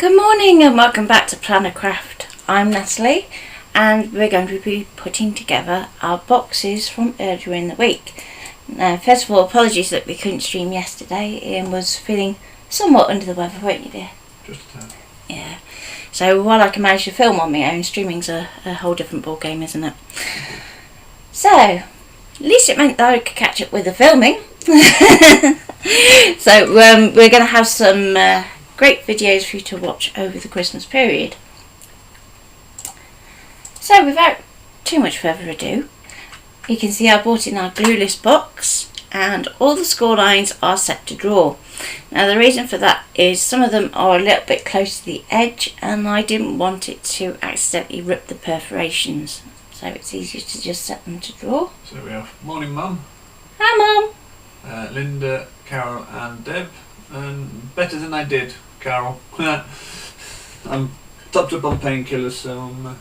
Good morning and welcome back to Planner Craft. I'm Natalie and we're going to be putting together our boxes from earlier in the week. Now, first of all, apologies that we couldn't stream yesterday. Ian was feeling somewhat under the weather, weren't you, dear? Just a tad. Yeah. So while I can manage to film on my own, streaming's a whole different ball game, isn't it? So, at least it meant that I could catch up with the filming. So we're going to have some great videos for you to watch over the Christmas period. So without too much further ado, you can see I bought in our clueless box and all the score lines are set to draw. Now the reason for that is some of them are a little bit close to the edge and I didn't want it to accidentally rip the perforations, so it's easier to just set them to draw. So we have morning Mum, Hi Mum! Linda, Carol and Deb, and better than I did, Carol. I'm topped up on painkillers, so I'm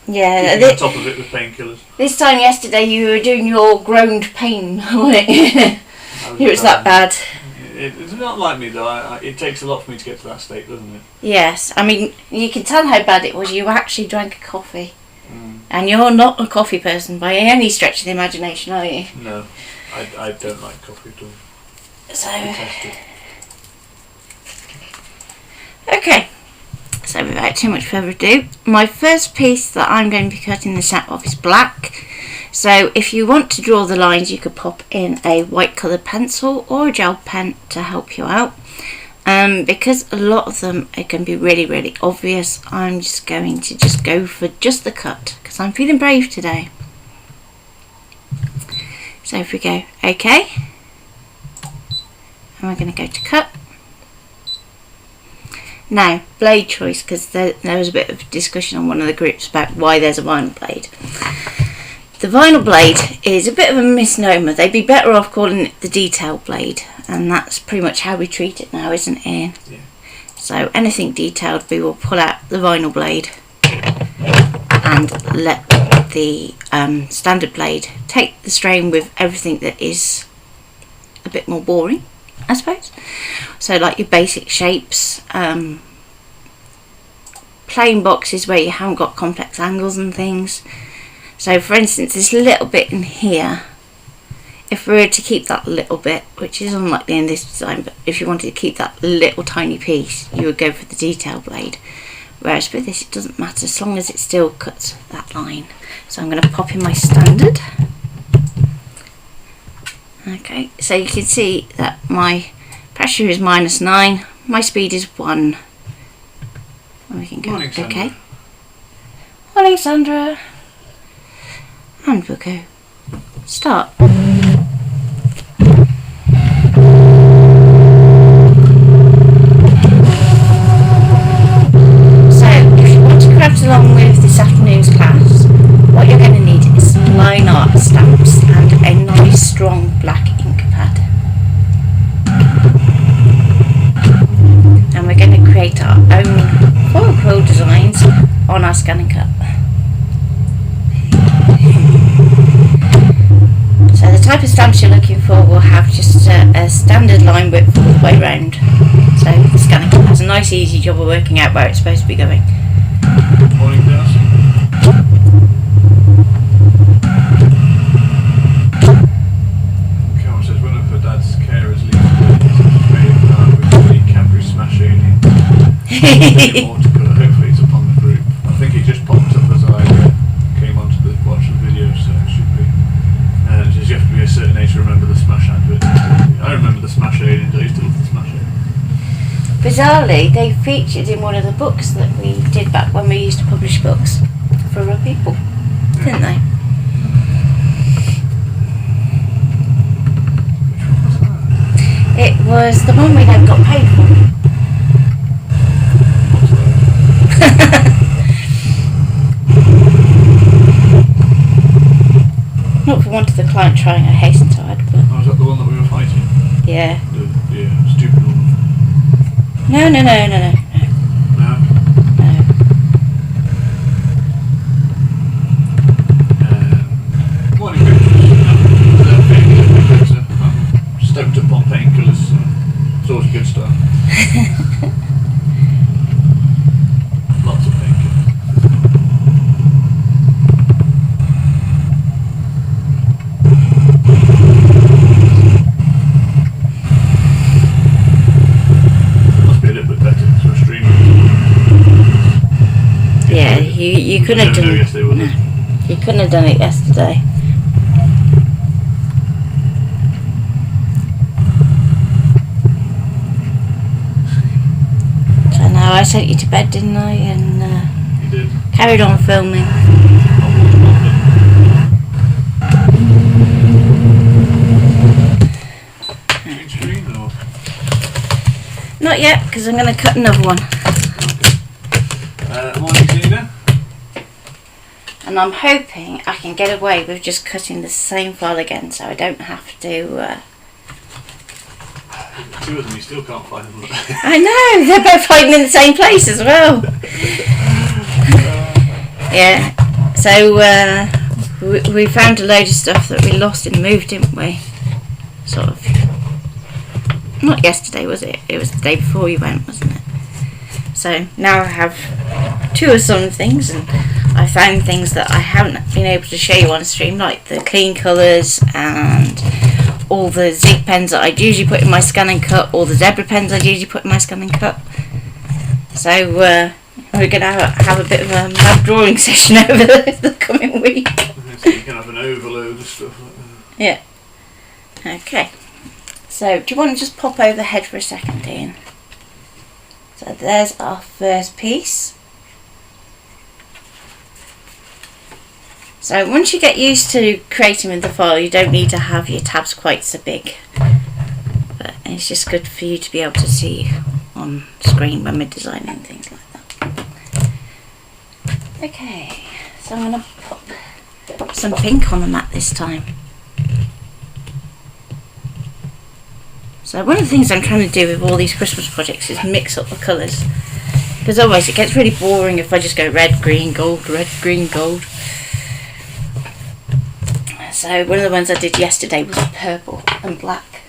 keeping on top of it with painkillers. This time yesterday you were doing your groaned pain, wasn't it? It was that bad. It's not like me though, it takes a lot for me to get to that state, doesn't it? Yes, I mean you can tell how bad it was. You actually drank a coffee. And you're not a coffee person by any stretch of the imagination, are you? No, I don't like coffee at all. So, Detest it. okay, so without too much further ado, my first piece that I'm going to be cutting this out of is black. So if you want to draw the lines, you could pop in a white coloured pencil or a gel pen to help you out. Because a lot of them are going to be really obvious, I'm just going to go for just the cut because I'm feeling brave today. So if we go OK, and we're going to go to cut. Now blade choice, because there was a bit of discussion on one of the groups about why there's a vinyl blade. The vinyl blade is a bit of a misnomer. They'd be better off calling it the detail blade, and that's pretty much how we treat it now, isn't it, Ian? Yeah. So anything detailed, we will pull out the vinyl blade and let the standard blade take the strain with everything that is a bit more boring, I suppose. So like your basic shapes, plain boxes where you haven't got complex angles and things. So for instance, this little bit in here, if we were to keep that little bit, which is unlikely in this design, but if you wanted to keep that little tiny piece, you would go for the detail blade. Whereas with this, it doesn't matter as long as it still cuts that line. So I'm going to pop in my standard. Okay, so you can see that my pressure is -9, my speed is 1. And we can go, Morning, Sandra. okay. Morning, Sandra. And we'll go start. So if you want to craft along with this afternoon's class, what you're going to need is some line art stamps and a nice strong black ink pad. And we're going to create our own foil quill designs on our scan and cut. So the type of stamps you're looking for will have just a standard line width all the way round. So the scanning cut has a nice easy job of working out where it's supposed to be going. Morning, Darcy. Carol says one of her dad's carers leaves a trading card with the Cadbury Smash alien. More to cut. Hopefully it's up on the group. I think it just popped up as I came onto the watch the video, so it should be. And you have to be a certain age to remember the Smash advert. I remember the Smash aliens. I used to love the Smash aliens. Bizarrely, they featured in one of the books that we did back when we used to publish books for other people, didn't they? Which one was that? It was the one we never got paid for. What's that? Not for want of the client trying, I hasten to add, but Oh, is that the one that we were fighting? yeah. The stupid one. No. No? Morning, Richard. I'm stoked up on painkillers, so it's always a good start. You couldn't have done it yesterday, was it? You couldn't have done it yesterday. So now I sent you to bed, didn't I? And You did. carried on filming. Green screen or? Not yet, because I'm going to cut another one. Morning, Zena. And I'm hoping I can get away with just cutting the same file again, so I don't have to... Two of them, you still can't find them. I know, they're both hiding in the same place as well. Yeah, so we found a load of stuff that we lost in the move, didn't we? Sort of. Not yesterday, was it? It was the day before you went, wasn't it? So now I have two of some things, and I found things that I haven't been able to show you on stream, like the clean colours and all the zig pens that I'd usually put in my scan and cut, all the zebra pens I'd usually put in my scan and cut. So we're going to have a bit of a mad drawing session over the coming week. So you can have an overload of stuff like that. Yeah. Okay. So do you want to just pop over the head for a second, Ian? So there's our first piece. So once you get used to creating with the file, you don't need to have your tabs quite so big. But it's just good for you to be able to see on screen when we're designing things like that. Okay, so I'm going to pop some pink on the mat this time. So one of the things I'm trying to do with all these Christmas projects is mix up the colours. Because otherwise it gets really boring if I just go red, green, gold, red, green, gold. So one of the ones I did yesterday was purple and black.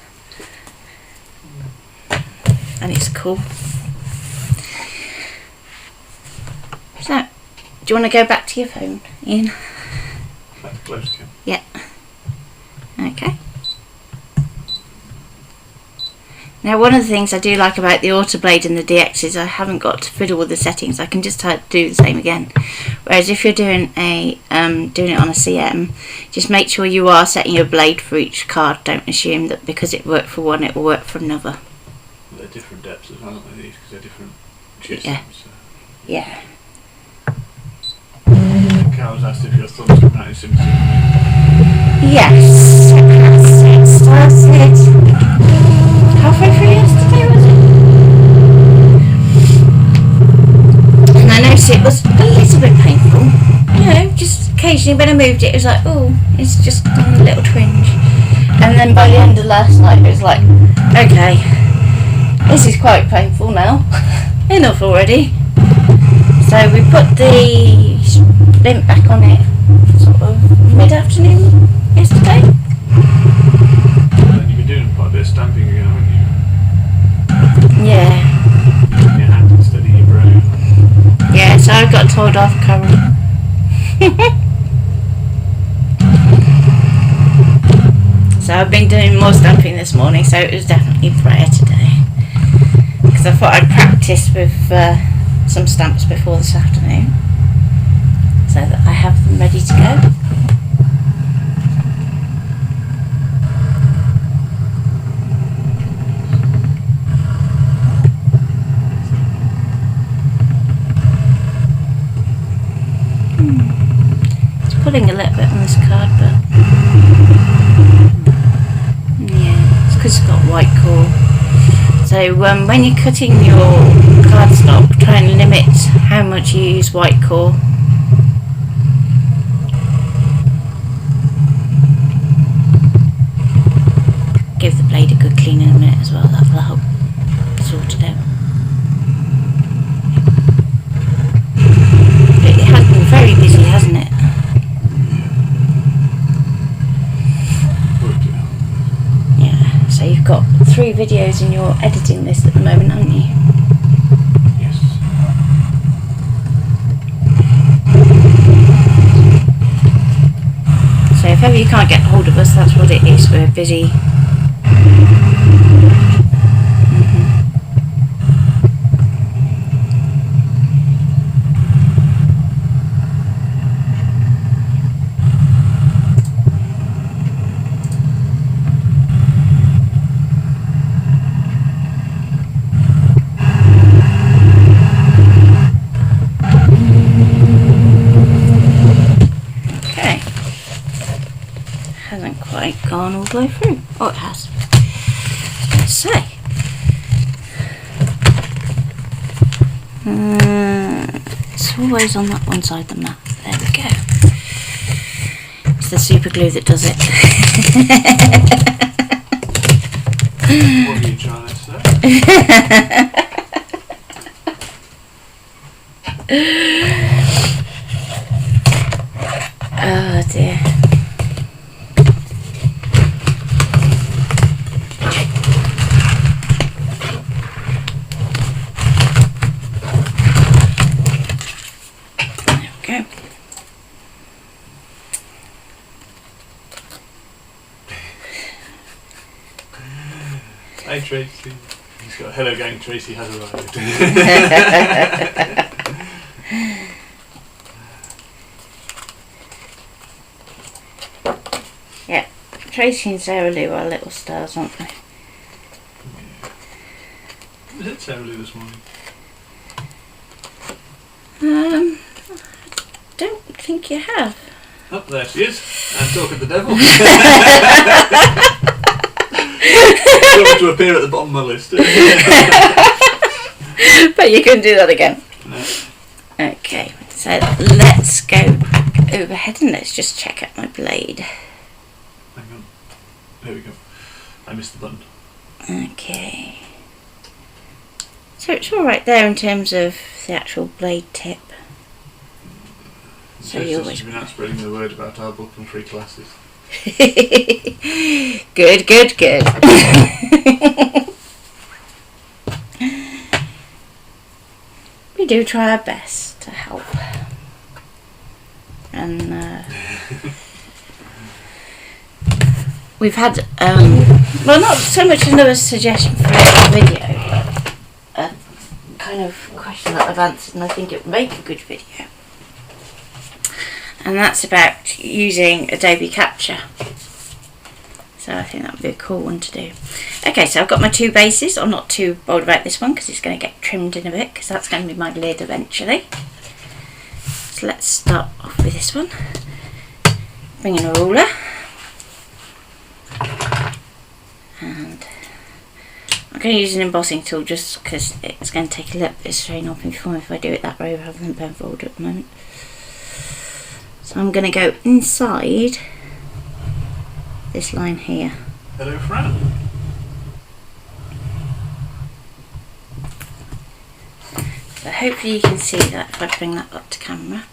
And it's cool. So, do you want to go back to your phone, Ian? That's close, Kim. Yeah. Okay. Now one of the things I do like about the Autoblade and the DX is I haven't got to fiddle with the settings. I can just do the same again. Whereas if you're doing it on a CM, just make sure you are setting your blade for each card. Don't assume that because it worked for one, it will work for another. They're different depths as well, aren't they? Because they're different chips. Yeah. So. Yeah. Cal was asked if your thumbs come out in symmetry. Yes. It started halfway through yesterday, was it? And I noticed it was a little bit painful. You know, just occasionally when I moved it, it was like, oh, it's just done a little twinge. And then by the end of last night, it was like, okay, this is quite painful now. Enough already. So we put the lint back on it sort of mid-afternoon yesterday. And you've been doing quite a bit of stamping again, haven't you? Yeah. Using your hand instead of your brain. Yeah, so I got told off, Carol. So I've been doing more stamping this morning, so it was definitely prayer today. Because I thought I'd practice with some stamps before this afternoon, so that I have them ready to go. It's pulling a little bit on this card, but yeah, it's because it's got white core. So when you're cutting your cardstock, try and limit how much you use white core. Give the blade a good clean in a minute as well, that will help sort it out. It has been very busy, hasn't it? Yeah, so you've got 3 videos in your editing list at the moment, haven't you? Yes. So if ever you can't get hold of us, that's what it is. We're busy. quite gone all the way through. Oh, it has. Let's say. It's always on that one side of the map. There we go. It's the super glue that does it. What are you trying to say? Oh dear. There we go. Hey Tracy. He's got hello gang, Tracy has arrived. Yeah, Tracy and Sarah Lou are little stars, aren't they? Was it Sarah Lou this morning? Don't think you have. Oh, there she is. I'm talking the devil. She wanted to appear at the bottom of my list. But you can do that again. No. Okay, so let's go back overhead and let's just check out my blade. Hang on. There we go. I missed the button. Okay. So it's all right there in terms of the actual blade tip. So you always been out spreading the word about our book and free classes. Good. We do try our best to help. And we've had, well, not so much another suggestion for a video, but a kind of question that I've answered and I think it would make a good video. And that's about using Adobe Capture. So I think that would be a cool one to do. Okay, so I've got my two bases. I'm not too bothered about this one because it's going to get trimmed in a bit because that's going to be my lid eventually. So let's start off with this one. Bring in a ruler. And I'm going to use an embossing tool just because it's going to take a little bit of strain off me if I do it that way rather than pen forward at the moment. So I'm going to go inside this line here. Hello, Fran. So hopefully you can see that if I bring that up to camera.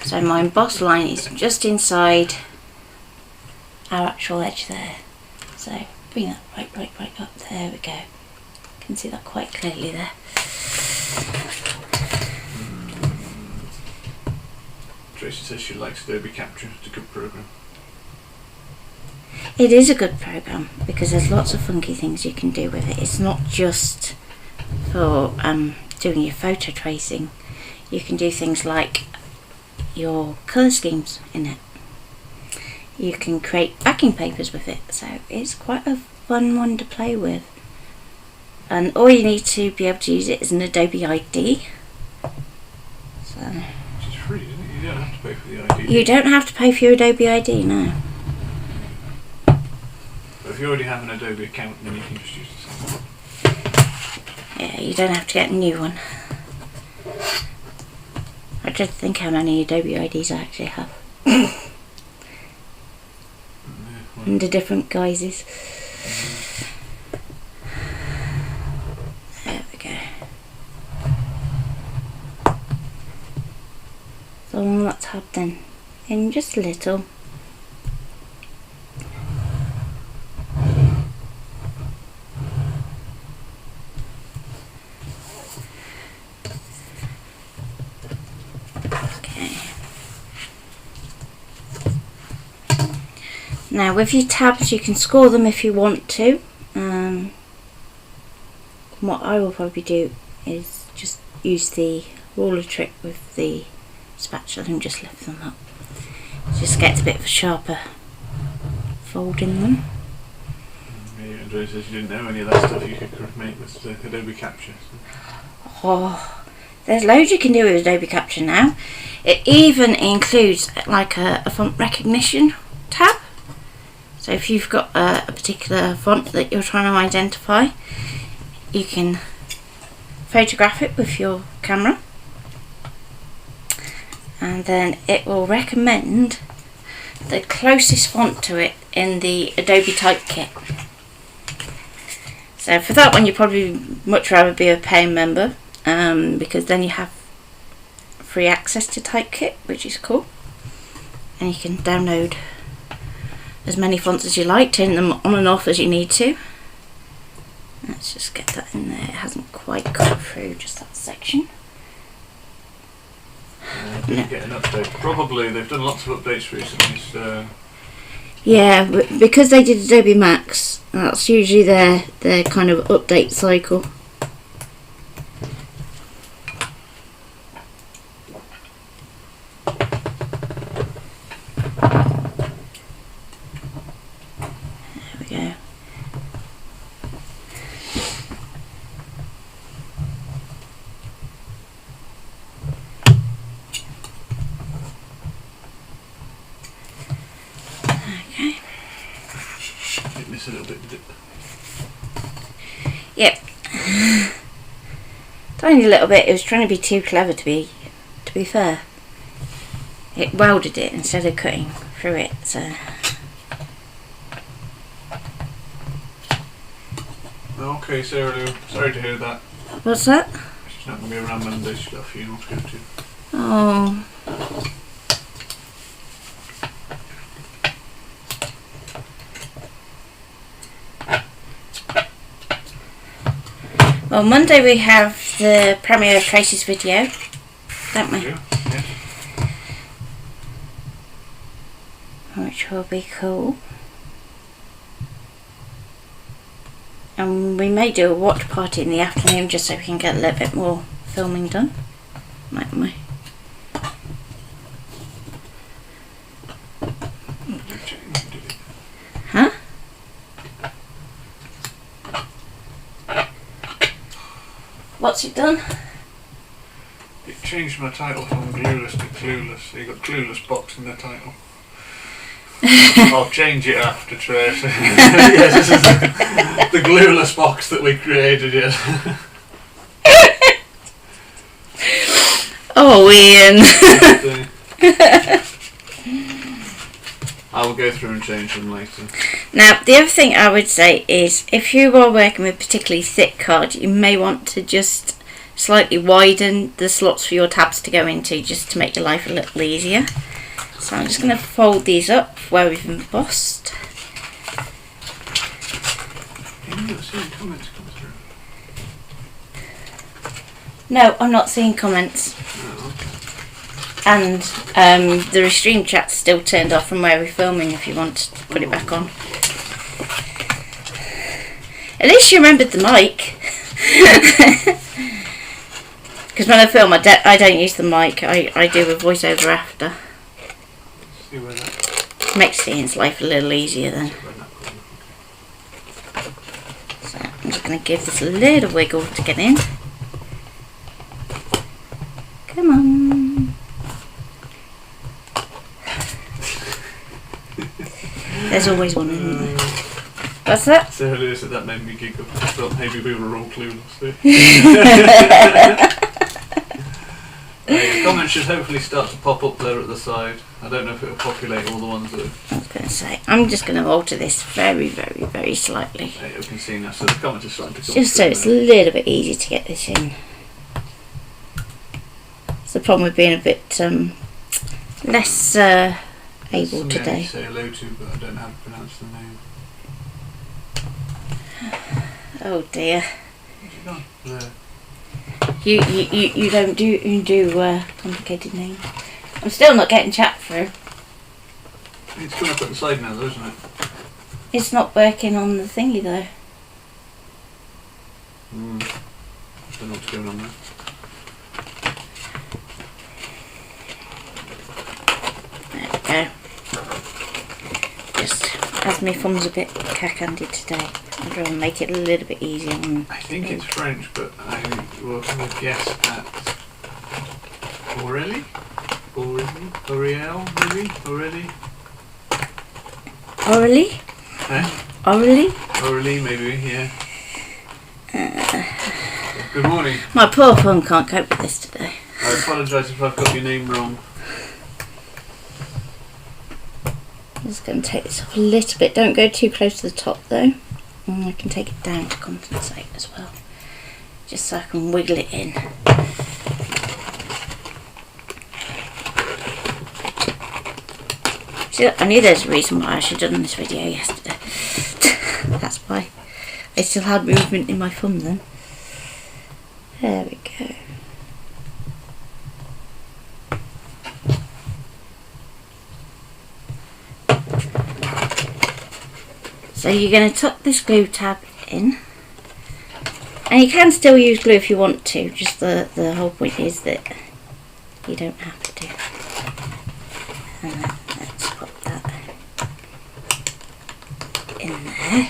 So my embossed line is just inside our actual edge there. So bring that right up. There we go. You can see that quite clearly there. Tracy says she likes Adobe Capture. It's a good program. It is a good program because there's lots of funky things you can do with it. It's not just for doing your photo tracing. You can do things like your colour schemes in it. You can create backing papers with it, so it's quite a fun one to play with. And all you need to be able to use it is an Adobe ID. So Which is free, isn't it? You don't have to pay for the ID. you don't have to pay for your Adobe ID, no. But if you already have an Adobe account, then you can just use the same one. Yeah, you don't have to get a new one. I just think how many Adobe IDs I actually have. Under different guises. There we go. So on that tab then, in just a little. Now with your tabs you can score them if you want to. What I will probably do is just use the ruler trick with the spatula and just lift them up. It just gets a bit of a sharper fold in them. Yeah, Andrea says you didn't know any of that stuff you could make with Adobe Capture. So. Oh, there's loads you can do with Adobe Capture now. It even includes like a font recognition tab. So if you've got a particular font that you're trying to identify, you can photograph it with your camera, and then it will recommend the closest font to it in the Adobe Typekit. So for that one, you'd probably much rather be a paying member, because then you have free access to Typekit, which is cool, and you can download as many fonts as you like, turn them on and off as you need to. Let's just get that in there. It hasn't quite got through just that section. Didn't get an update. Probably they've done lots of updates recently. So yeah, because they did Adobe Max, that's usually their kind of update cycle. There we go. Okay. it missed a little bit, did it? Yep. Tiny little bit. It was trying to be too clever to be fair. It welded it instead of cutting through it, so. Okay, Sarah Lou, sorry to hear that. What's that? She's not going to be around Monday, she's got a funeral to go to. Oh. Well, Monday we have the premiere of Tracy's video, don't we? Yeah. Which will be cool. And we may do a watch party in the afternoon just so we can get a little bit more filming done, mightn't we? Huh? What's it done? It changed my title from Clueless to Clueless. So you got Clueless box in the title. I'll change it after, Tracy. Yes, this is the Clueless box that we created, yes. Oh, Ian. I will go through and change them later. Now, the other thing I would say is if you are working with particularly thick card, you may want to just slightly widen the slots for your tabs to go into just to make your life a little easier. So I'm just going to fold these up where we've embossed. You're not seeing comments come through? No, I'm not seeing comments. Oh, okay. And the restream chat's still turned off from where we're filming if you want to put it back on. At least you remembered the mic. Because when I film, I don't use the mic. I do a voiceover after. See where that Makes Ian's life a little easier then. So I'm just going to give this a little wiggle to get in. Come on. There's always one, isn't there? What's that? Sarah Lou said that made me giggle. I thought maybe we were all clueless. The comments should hopefully start to pop up there at the side. I don't know if it will populate all the ones that I was going to say, I'm just going to alter this very, very, very slightly. you can see now. So the comments are starting to come Just so through it's a now. little bit easy to get this in. It's the problem with being a bit less able Somebody I need today. to say hello to, but I don't know how to pronounce the name. Oh dear. Where's it gone? There. You don't do complicated names. I'm still not getting chat through. It's coming up at the side now, though, isn't it? It's not working on the thingy though. Don't know what's going on there. There we go. Just as my thumb's a bit cack-handed today, I'm trying to make it a little bit easier. I think it's French, but I will guess at Aurélie? Aurélie? Aurélie? Maybe? Aurélie? Orally? Orally? Orally, maybe, yeah. Good morning. My poor phone can't cope with this today. I apologise if I've got your name wrong. I'm just going to take this off a little bit. Don't go too close to the top though. And I can take it down to compensate as well. Just so I can wiggle it in. See, I knew there's a reason why I should have done this video yesterday. That's why. I still had movement in my thumb then. There we go. So you're going to tuck this glue tab in. And you can still use glue if you want to, just the whole point is that you don't have to. And then let's pop that in there.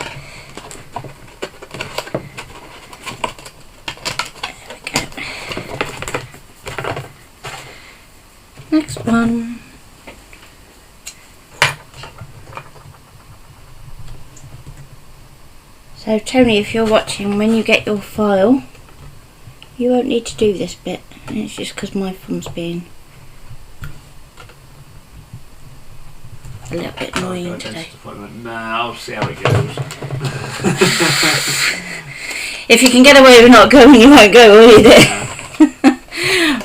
There we go. Next one. So Tony, if you're watching, when you get your file, you won't need to do this bit. And it's just because my thumb's being a little bit annoying today. Nah, I'll see how it goes. If you can get away with not going, you won't go, will you?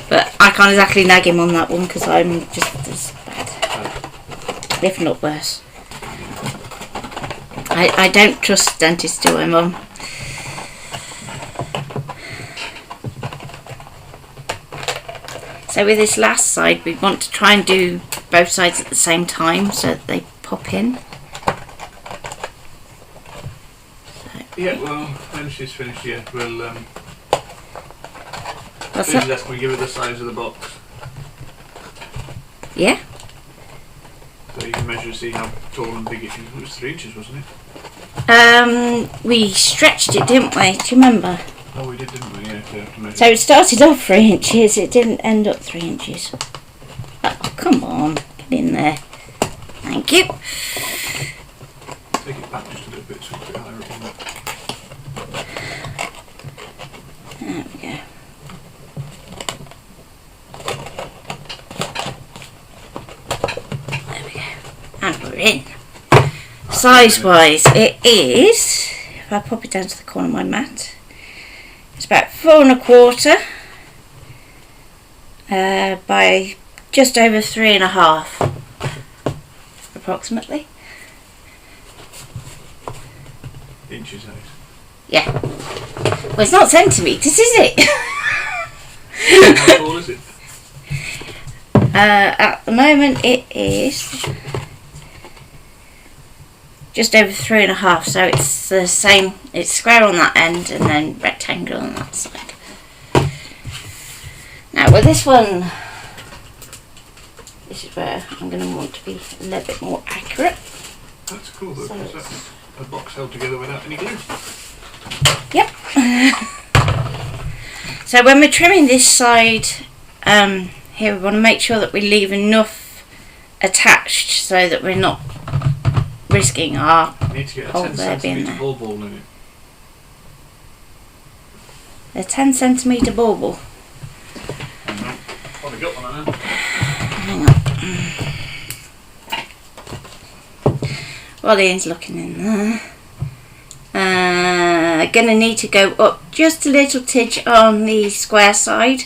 But I can't exactly nag him on that one because I'm just as bad, if not worse. I don't trust dentists, do I, Mum? So with this last side, we want to try and do both sides at the same time so that they pop in. So. Yeah, well, when she's finished, yeah, we'll What's that? we give her the size of the box. Yeah? So you can measure to see how tall and big it is. It was 3 inches, wasn't it? We stretched it, didn't we? Do you remember? Oh, we did, didn't we? Yeah, so, have to measure. So it started off 3 inches, it didn't end up 3 inches. Oh, come on, get in there. Thank you. Take it back just a little bit so it's a bit higher up on that. There we go. There we go. And we're in. Size-wise, it is, if I pop it down to the corner of my mat, it's about 4 1/4 by just over 3 1/2, approximately. Inches, that is. Yeah. Well, it's not centimetres, is it? How tall is it? At the moment, it is just over 3 1/2, so it's the same. It's square on that end and then rectangle on that side. Now with this one, this is where I'm going to want to be a little bit more accurate. That's cool, though, So because that's a box held together without any glue. Yep. So when we're trimming this side here, we want to make sure that we leave enough attached so that we're not risking our You need to get a hole 10 there being centimetre there. ball in it. A 10 centimetre bauble. Probably got one, I know. Hang on. While Ian's looking in there. Gonna need to go up just a little tidge on the square side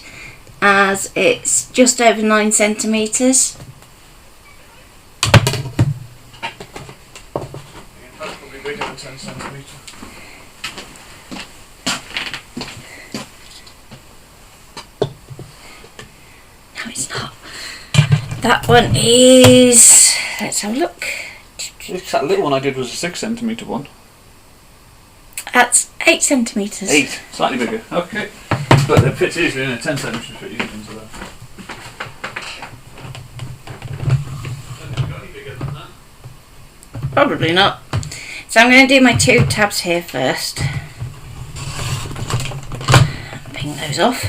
as it's just over 9 centimetres. That's probably bigger than 10 centimetre. No, it's not. That one is, let's have a look. That little one I did was a 6 centimetre one. That's 8 centimetres. 8, slightly bigger. Okay. But it fits easily in a 10 centimetre fit easily into that. Have you got any bigger than that? Probably not. So I'm going to do my 2 tabs here first. Ping those off.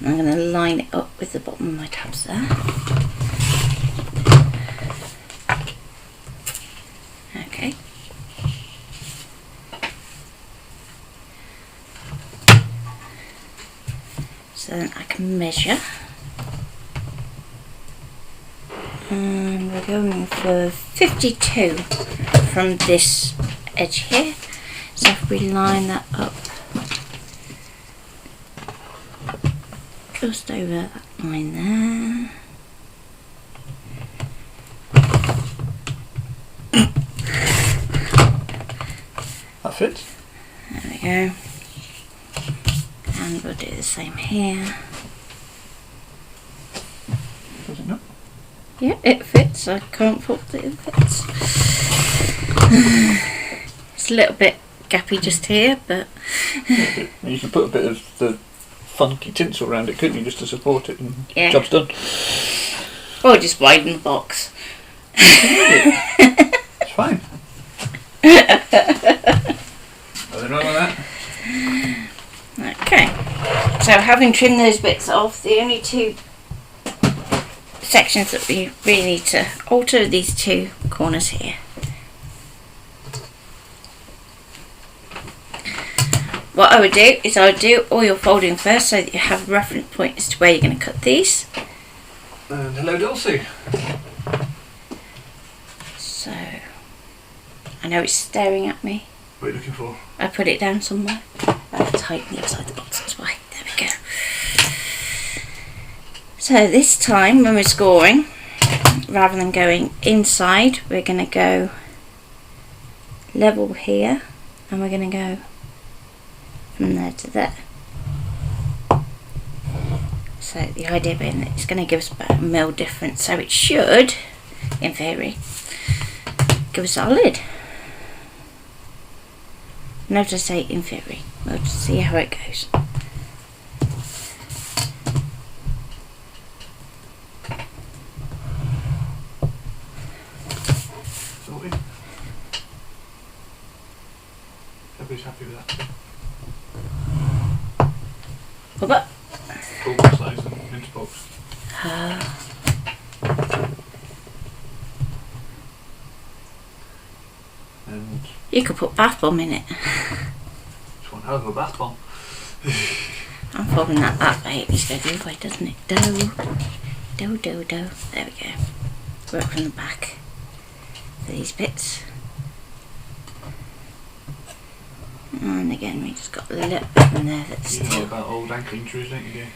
I'm going to line it up with the bottom of my tabs there. measure. And we're going for 52 from this edge here. So if we line that up just over that line there. That fits. There we go. And we'll do the same here. Does it not? Yeah, it fits. I can't fault that it fits. It's a little bit gappy just here, but You can put a bit of the funky tinsel around it, couldn't you, just to support it, and yeah. job's done. Or just widen the box. It's fine. Nothing wrong with that. Okay. So having trimmed those bits off, the only two sections that we really need to alter are these two corners here. What I would do is I would do all your folding first so that you have a reference point as to where you're going to cut these. And hello, Dulcie. So, I know it's staring at me. What are you looking for? I put it down somewhere. Tighten inside the box, that's why. There we go. So this time when we're scoring, rather than going inside, we're going to go level here, and we're going to go from there to there. So the idea being that it's going to give us about a mil difference, so it should, in theory, give us our lid. Note I say in theory. We'll just see how it goes. Sorted. Everybody's happy with that. What about? Full size and into box. And You could put bath bomb in it. just one hell of a bath bomb. I'm folding that way. It needs to go the other way, doesn't it? Do. There we go. Work from the back for these bits. And again, we just got a little bit in there that's You know still. about old ankle injuries, don't you, dear?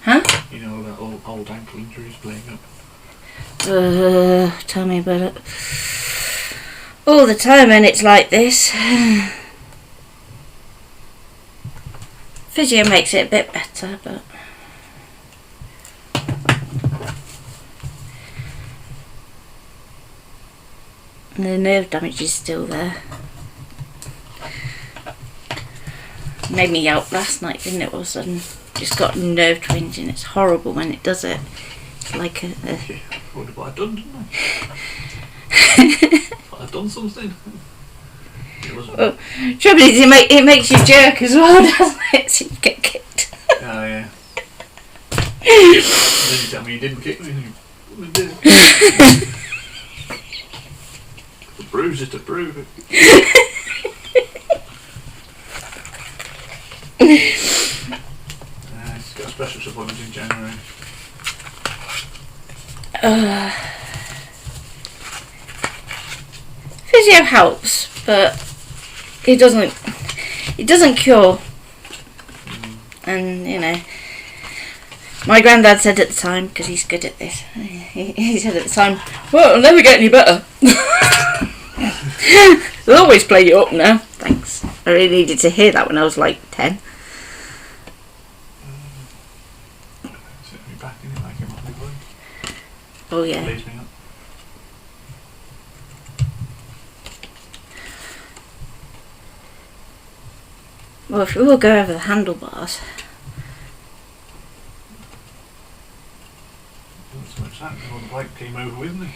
Huh? You know about old ankle injuries playing up. Tell me about it. All the time, and it's like this. Physio makes it a bit better, but the nerve damage is still there. Made me yelp last night, didn't it? All of a sudden, just got nerve twinge, and it's horrible when it does it. It's like a Yeah, I wondered what I'd done, didn't I? Thought I'd done something. It wasn't. well, trouble is, it makes you jerk as well, doesn't it? So you get kicked. Oh, yeah. Then you tell me you didn't kick me. You did. The bruise is to prove it. He's got a special appointment in January. Physio helps, but it doesn't cure. And you know, my granddad said at the time, because he's good at this, he said at the time, well, it'll never get any better. They'll always play you up now. Thanks. I really needed to hear that when I was like 10. Sit me back in it like a motley boy. Oh yeah. Lays me up. Well, if we will go over the handlebars. Not so much that, before the bike came over with me.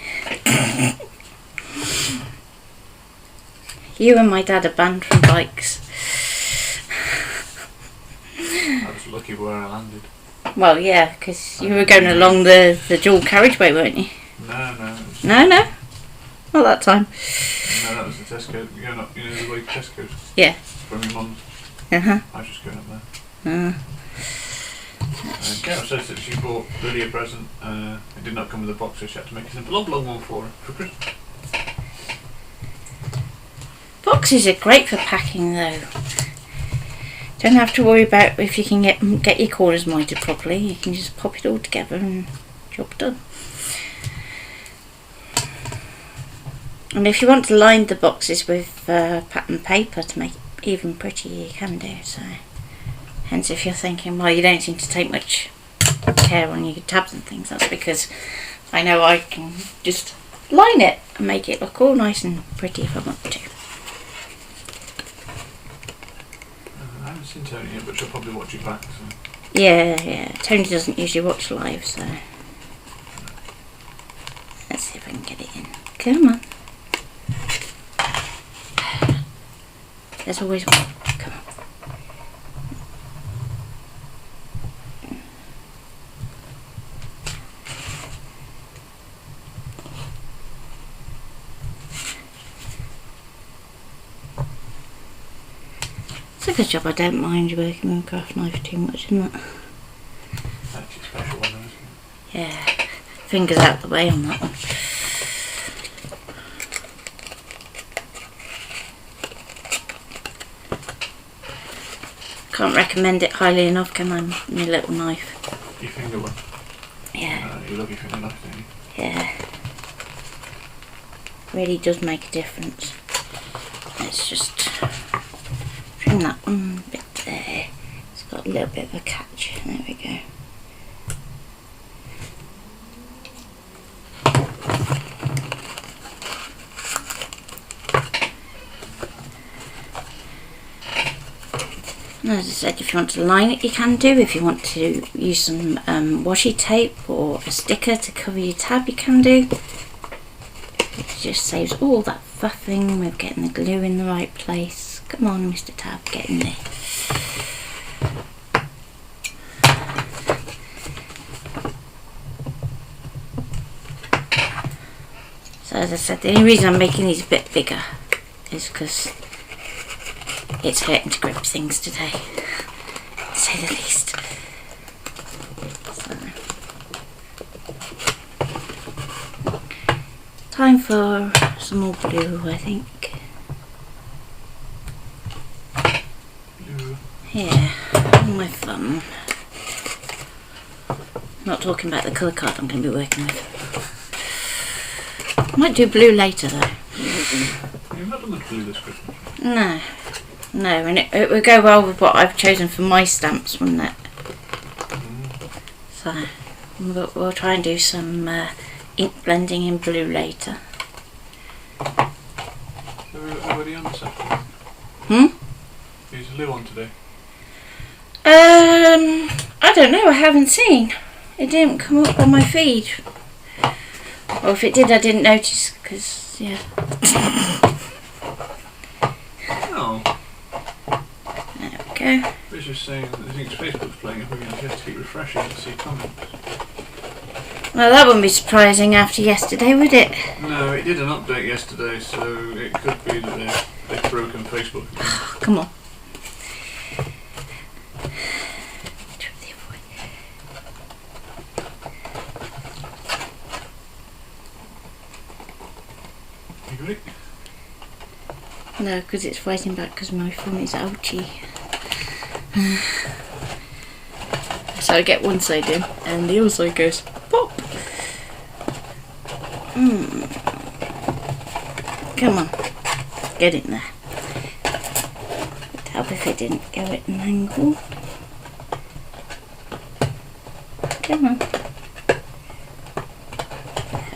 You and my dad are banned from bikes. I was lucky where I landed. Well, yeah, because you were going along the dual carriageway, weren't you? No, it was, No, not that time. no, that was the Tesco. You're going up, the way to Tesco's. Yeah. From your mum's. Uh-huh. I was just going up there. Carol says that she bought Lily a present. It did not come with a box, so she had to make a simple long one for her for Christmas. Boxes are great for packing though. Don't have to worry about if you can get your corners mitered properly. You can just pop it all together and job done. And if you want to line the boxes with pattern paper to make it even prettier, you can do so. Hence, if you're thinking, well, you don't seem to take much care on your tabs and things, that's because I know I can just line it and make it look all nice and pretty if I want to. I haven't seen Tony yet, but she'll probably watch you back. So. Yeah. Tony doesn't usually watch live, so let's see if I can get it in. Come on. There's always one. Come on. It's a good job I don't mind working with a craft knife too much, isn't it? That's a special one, isn't it? Yeah. Fingers out the way on that one. Can't recommend it highly enough, can I? My little knife. Your finger one? Yeah. You love your finger knife, don't you? Yeah. Really does make a difference. Let's just trim that one bit there. It's got a little bit of a catch. There we go. As I said, if you want to line it, you can do. If you want to use some washi tape or a sticker to cover your tab, you can do. It just saves all that fuffing with getting the glue in the right place. Come on, Mr. Tab, get in there. So as I said, the only reason I'm making these a bit bigger is because it's hurting to grip things today, to say the least. So, time for some more blue, I think. Blue. Yeah, on my thumb. Not talking about the colour card I'm going to be working with. Might do blue later though. You've not done much blue this Christmas. No, and it would go well with what I've chosen for my stamps, wouldn't it? So we'll try and do some ink blending in blue later. So everybody on this afternoon? Is Lou on today? I don't know, I haven't seen. It didn't come up on my feed. Or if it did, I didn't notice, because, yeah. Oh. There we go. It's just saying that I think Facebook's playing it, we're going to have to keep refreshing to see comments. Well, that wouldn't be surprising after yesterday, would it? No, it did an update yesterday, so it could be that they've broken Facebook. Come on. You ready? No, because it's fighting back because my phone is ouchy. So I get one side in and the other side goes pop. Come on, get in there. It'd help if it didn't go at an angle. Come on. There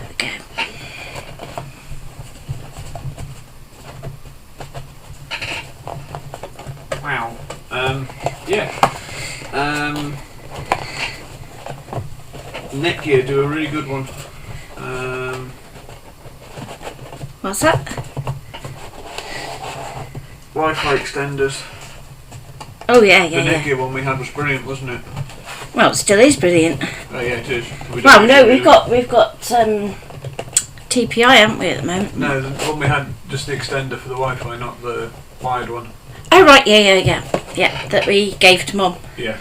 we go. Wow. Yeah. Netgear do a really good one. What's that? Wi-Fi extenders. Oh yeah, The yeah. Netgear one we had was brilliant, wasn't it? Well, it still is brilliant. Oh yeah, it is. Well, no, we've got TPI, haven't we, at the moment? No, the one we had, just the extender for the Wi-Fi, not the wired one. Oh right, yeah, that we gave to Mum. Yeah.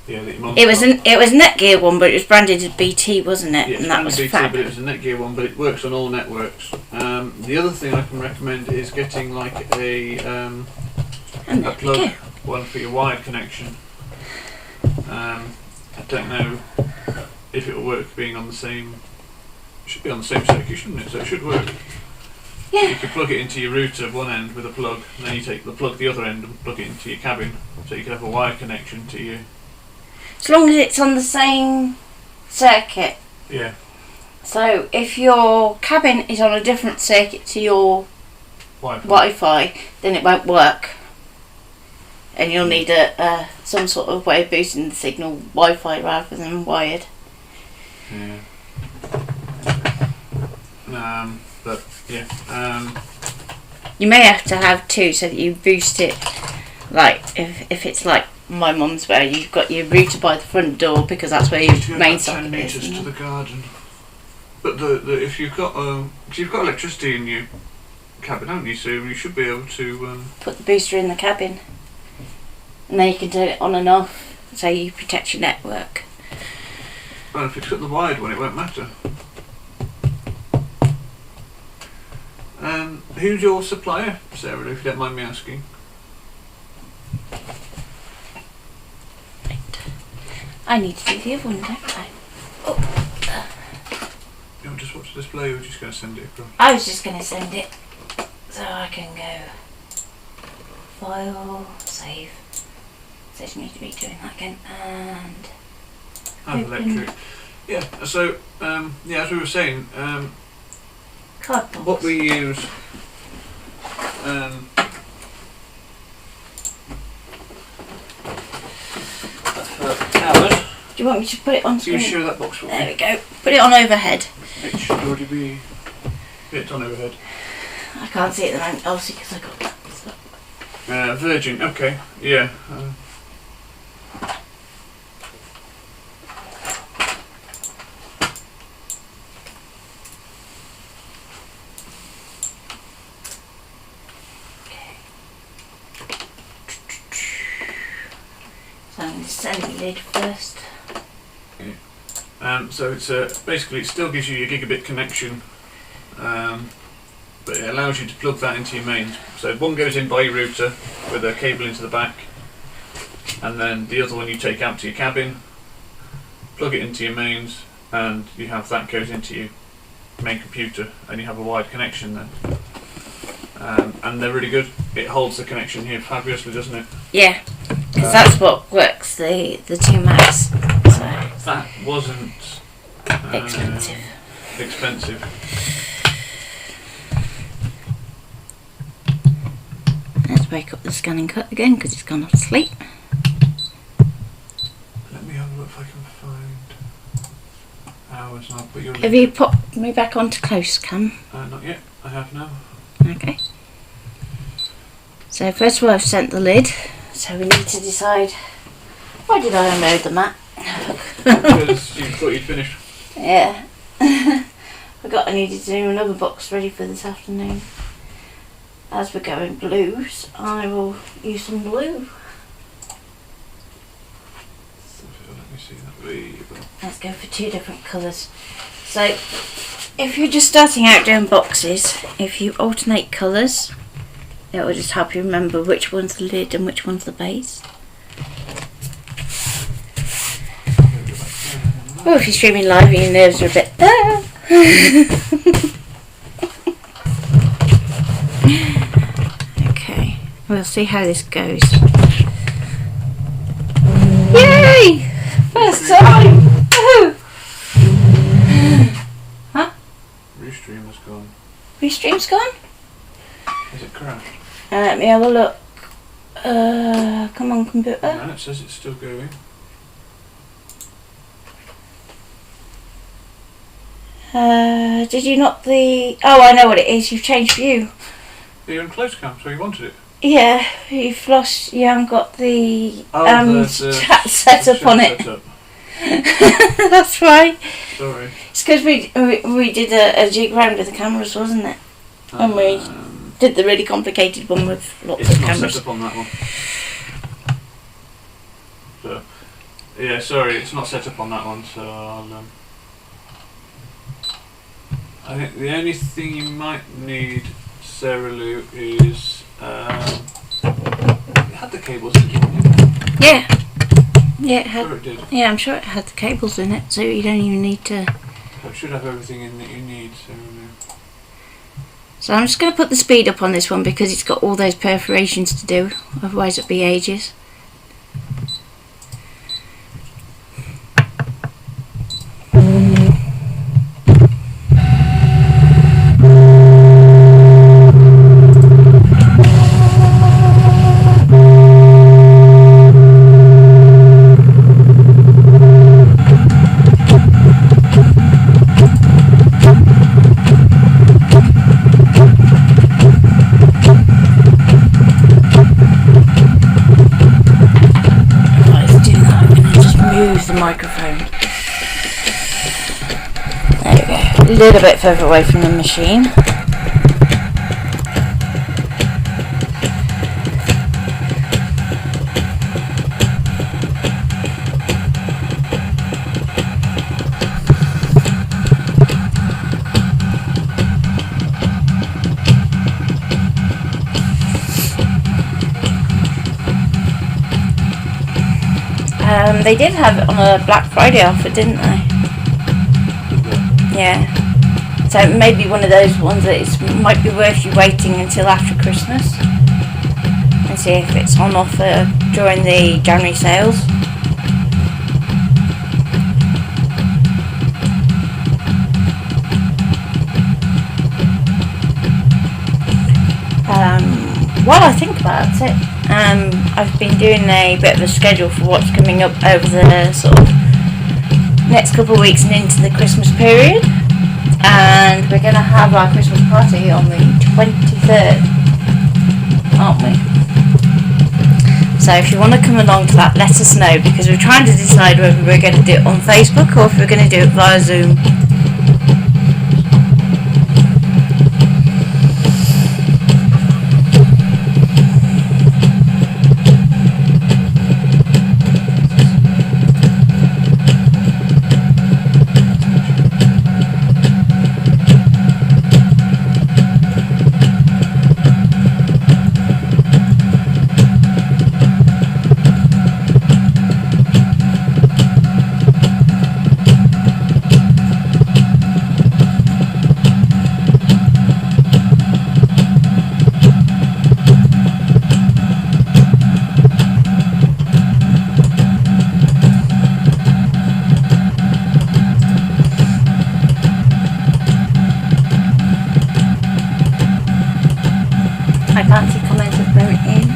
Yeah, that your mum It was got. it was a Netgear one, but it was branded as BT, wasn't it? Yeah, And that was BT, fab. but it was a Netgear one, but it works on all networks. The other thing I can recommend is getting like a And there we plug go. one for your wired connection. I don't know if it will work being on the same. It should be on the same circuit, shouldn't it? So it should work. You Yeah. could plug it into your router one end with a plug, and then you take the plug the other end and plug it into your cabin, so you could have a wired connection to your. As long as it's on the same circuit. Yeah. So if your cabin is on a different circuit to your Wi-Fi, then it won't work. And you'll need some sort of way of boosting the signal Wi-Fi rather than wired. Yeah. But yeah. You may have to have two so that you boost it. Like if it's like my mum's, where you've got your router by the front door because that's where your main socket 10 metres is. to the garden. But the if you've got cause you've got electricity in your cabin, haven't you? So you should be able to Put the booster in the cabin, and then you can turn it on and off, so you protect your network. Well, if it's got the wired one, it won't matter. Who's your supplier, Sarah? If you don't mind me asking. I need to do the other one, don't I? You want to just watch the display, or are you just going to send it across? I was just going to send it, so I can go file, save. Says you need to be doing that again, and Electric. Yeah. So yeah, as we were saying, cardboard. what we use. For hours. Do you want me to put it on Do screen? you share that box with There me? we go. Put it on overhead. It should already be. Yeah, it's on overhead. I can't see it at the moment, obviously, because I got that. So. Virgin. Okay. Yeah. So I'm going to send the lid first. So it's basically it still gives you your gigabit connection, but it allows you to plug that into your mains. So one goes in by your router with a cable into the back, and then the other one you take out to your cabin, plug it into your mains, and you have that goes into your main computer, and you have a wired connection then. And they're really good. It holds the connection here fabulously, doesn't it? Yeah, because that's what works the 2 Max. So That wasn't expensive. Expensive. Let's wake up the scanning cut again because it's gone off to sleep. Let me have a look if I can find hours now. But you're Have you popped me back onto close cam? not yet. I have now. Okay. So first of all I've sent the lid, so we need to decide, why did I unload the mat? Because you thought you'd finished. Yeah. Forgot I needed to do another box ready for this afternoon. As we're going blues, I will use some blue. Let me see that. Let's go for 2 different colours. So if you're just starting out doing boxes, if you alternate colours, it will just help you remember which one's the lid and which one's the base. Oh, if you're streaming live and your nerves are a bit Okay, we'll see how this goes. Yay! First time! Woohoo! Huh? Restream has gone. Restream's gone? Has it crashed? Let me have a look. Come on, computer. No, it says it's still going. Did you not the... Oh, I know what it is. You've changed view. You're in close cam, so you wanted it. Yeah, you've lost... You haven't got the, the chat set up on it. Setup. That's right. Sorry. It's because we did a jig round with the cameras, wasn't it? And we did the really complicated one with lots It's of not cameras. set up on that one. So, Yeah, sorry, it's not set up on that one, so I'll. I think the only thing you might need, Sarah Lou, is it had the cables, didn't it? Yeah. Yeah, it had. Sure it did. Yeah, I'm sure it had the cables in it, so you don't even need to. It should have everything in that you need, Sarah Lou. So I'm just going to put the speed up on this one because it's got all those perforations to do, otherwise it'll be ages. Microphone. There we go. A little bit further away from the machine. They did have it on a Black Friday offer, didn't they? Yeah. So it may be one of those ones that it might be worth you waiting until after Christmas and see if it's on offer during the January sales. While I think about it, I've been doing a bit of a schedule for what's coming up over the sort of next couple of weeks and into the Christmas period, and we're going to have our Christmas party on the 23rd, aren't we? So if you want to come along to that, let us know, because we're trying to decide whether we're going to do it on Facebook or if we're going to do it via Zoom. I can't see comments at the moment in.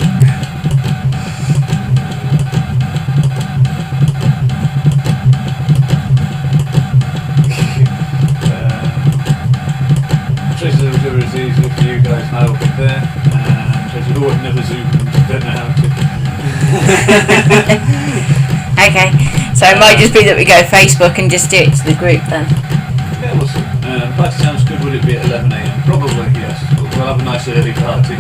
Traces of River is easy for you guys now up there. Traces of I've never zoomed and don't know how to. Okay, so it might just be that we go Facebook and just do it to the group then. Yeah, we'll see. Party sounds good. Would it be at 11 a.m? Probably, yes. We'll have a nice early party.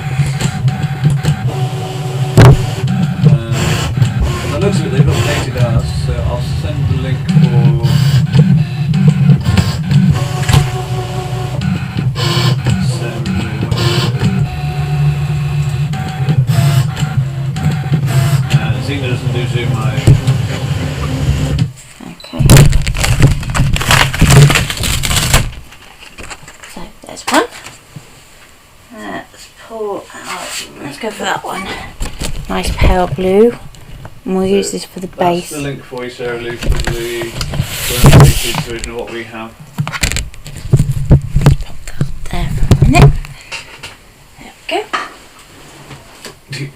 By the looks of it, they've updated ours, so I'll send the link for. Zena doesn't do Zoom live. Okay. So there's one. Let's pull out. Let's go for that one. Nice pale blue. And we'll use this for the base. That's the link for you, Sarah Lou, for the updated version of what we have. Pop that there for a minute. There we go.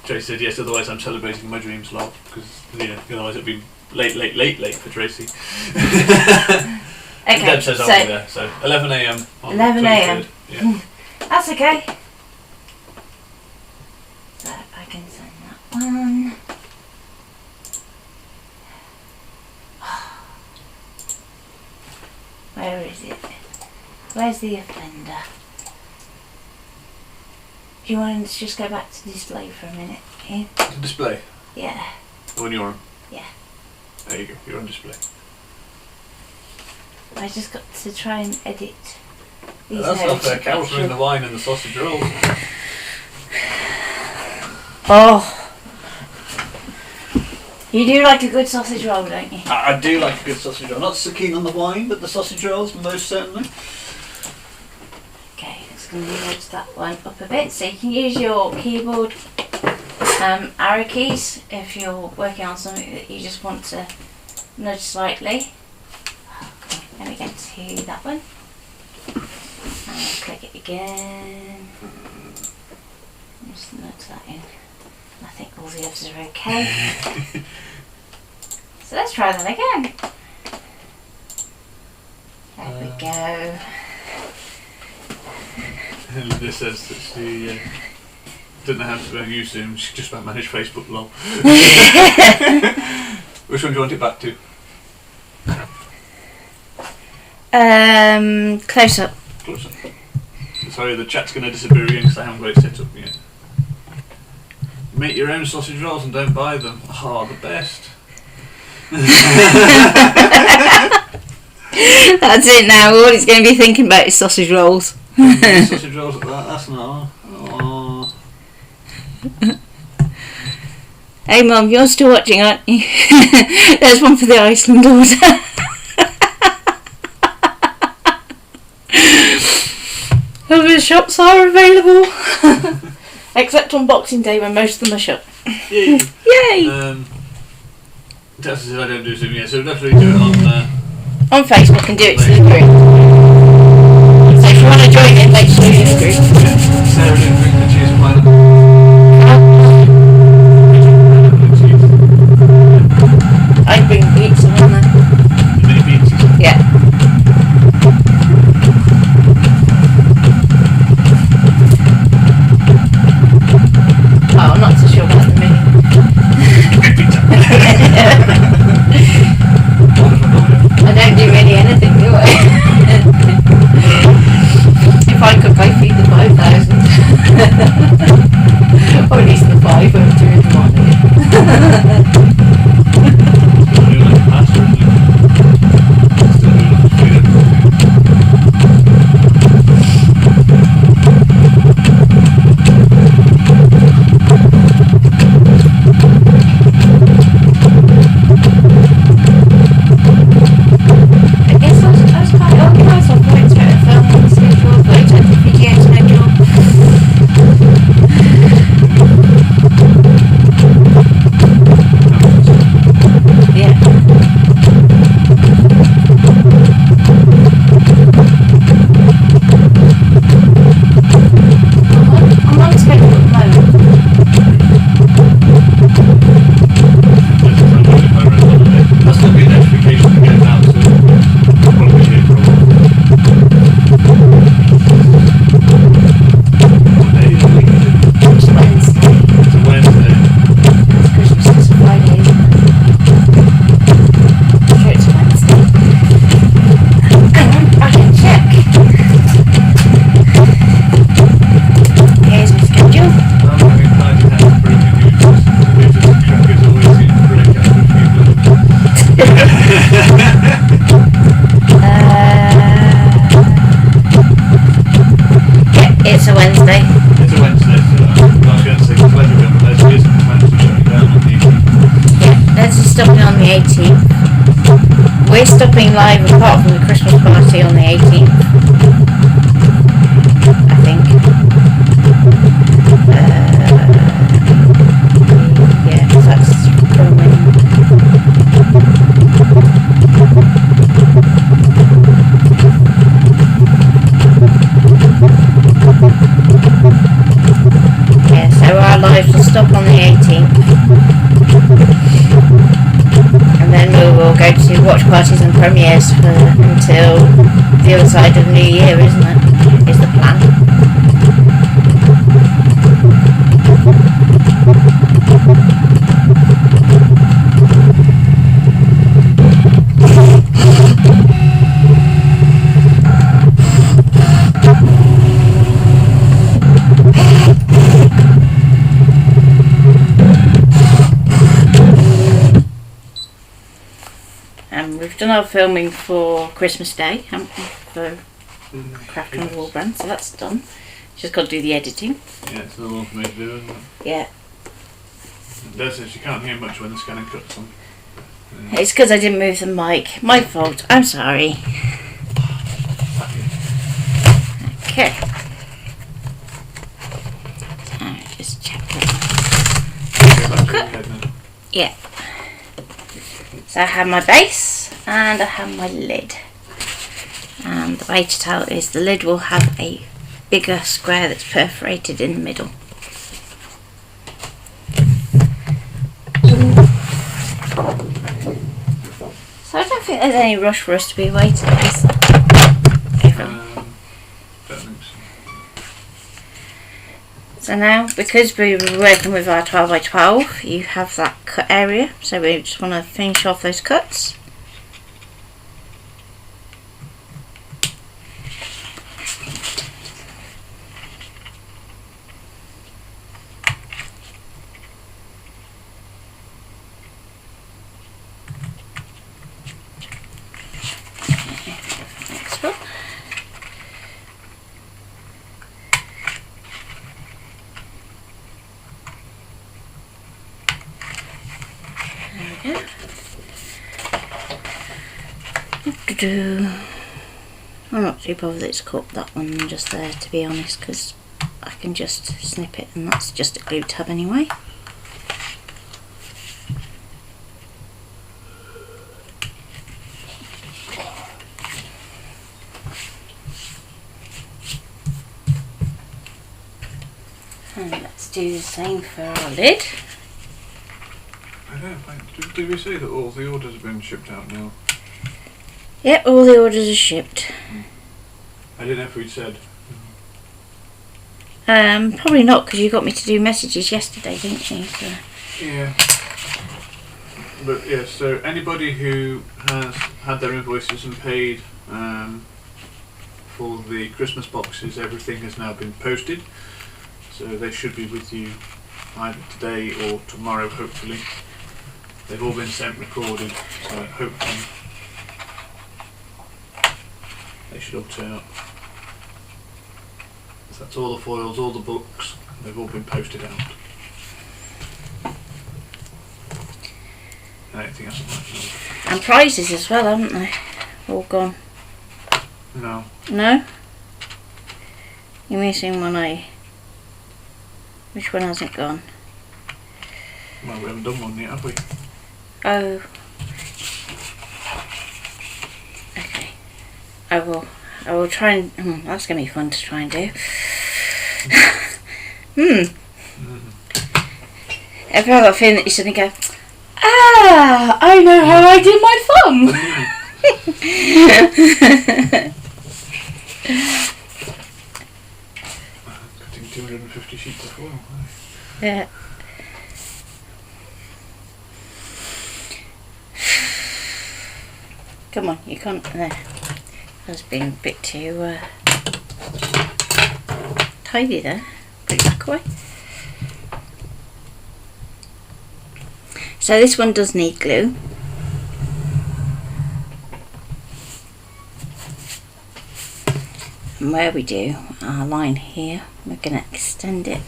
Tracy said yes, otherwise I'm celebrating my dreams love, because otherwise it'd be late for Tracy. Okay, Deb says I'll be there, so 11 a.m. 11 a.m. Yeah. That's okay. So I can send that one. Where is it? Where's the offender? Do you want to just go back to display for a minute? Yeah. To display? Yeah. On your arm? Yeah. There you go, you're on display. I just got to try and edit these That's not notes. fair, Carol's doing the wine and the sausage rolls. Oh. You do like a good sausage roll, don't you? I do like a good sausage roll. Not so keen on the wine, but the sausage rolls, most certainly. Okay, just going to nudge that one up a bit. So you can use your keyboard arrow keys if you're working on something that you just want to nudge slightly. Okay, let me get to that one. And click it again. Just nudge that in. I think all the others are okay. So let's try that again. There we go. This says that she didn't know how to use Zoom, she just about managed Facebook lol. Which one do you want it back to? Close up. Close up. Sorry, the chat's going to disappear again because I haven't got it set up yet. Make your own sausage rolls and don't buy them. Oh, the best. That's it now. All he's going to be thinking about is sausage rolls. Sausage rolls like that, that's not. Oh. Hey Mum, you're still watching, aren't you? There's one for the Iceland order. Other shops are available. Except on Boxing Day when most of them are shut. Yay! Yay! Tessa says I don't do Zoom yet, so definitely do it on Facebook and do it to the group. So if you want to join in, make sure you're in the group. Sarah didn't drink the cheese and pineapple. I bring pizza on there. The mini pizzas? Yeah. Oh, I'm not so sure about the mini. Pizza. I don't do really anything, do I? If I could, I feed the 5,000. Or at least the 5 I'm doing the morning. It's a Wednesday. It's a Wednesday, so I was going to say, because later we're on the Wednesday, isn't it? Wednesday shutting down on the 18th. Yeah, let's just stopping on the 18th. We're stopping live apart from the Christmas party on the 18th. I think. Yeah, so that's coming. Yeah, so our lives will stop on the 18th. And then we will go to watch parties and premieres until the other side of New Year, isn't it? Is the plan. our filming for Christmas Day, haven't we? For Craft and Wall Brand, so that's done. Just got to do the editing. Yeah, it's another one for me to do, isn't it? Yeah. Des says you can't hear much when the scanning cuts on. It's because I didn't move the mic. My fault. I'm sorry. Okay. So just check that. Yeah. So I have my base and I have my lid. And the way to tell is the lid will have a bigger square that's perforated in the middle. So I don't think there's any rush for us to be away to this. Don't think so. So now, because we were working with our 12 by 12, you have that cut area. So we just want to finish off those cuts. Next one. I'm not too bothered it's cut that one just there, to be honest, because I can just snip it and that's just a glue tab anyway. And let's do the same for our lid. I don't think. Did we say that all the orders have been shipped out now? Yep, all the orders are shipped. I didn't know if we'd said. Probably not, because you got me to do messages yesterday, didn't you? So. Yeah. But yeah, so anybody who has had their invoices and paid for the Christmas boxes, everything has now been posted. So they should be with you either today or tomorrow, hopefully. They've all been sent recorded, so hopefully they should all turn up. So that's all the foils, all the books, they've all been posted out. And anything else I might know. And prizes as well, haven't they? All gone. No. No? You're missing one, eh? Which one hasn't gone? Well, we haven't done one yet, have we? Oh. Okay. I will try and... that's going to be fun to try and do. I've got a feeling that you're suddenly go, I know how I did my thumb! Cutting 250 sheets of foil. Yeah. Come on, you can't... There. That's being a bit too tidy there. Put it back away. So this one does need glue. And where we do our line here, we're going to extend it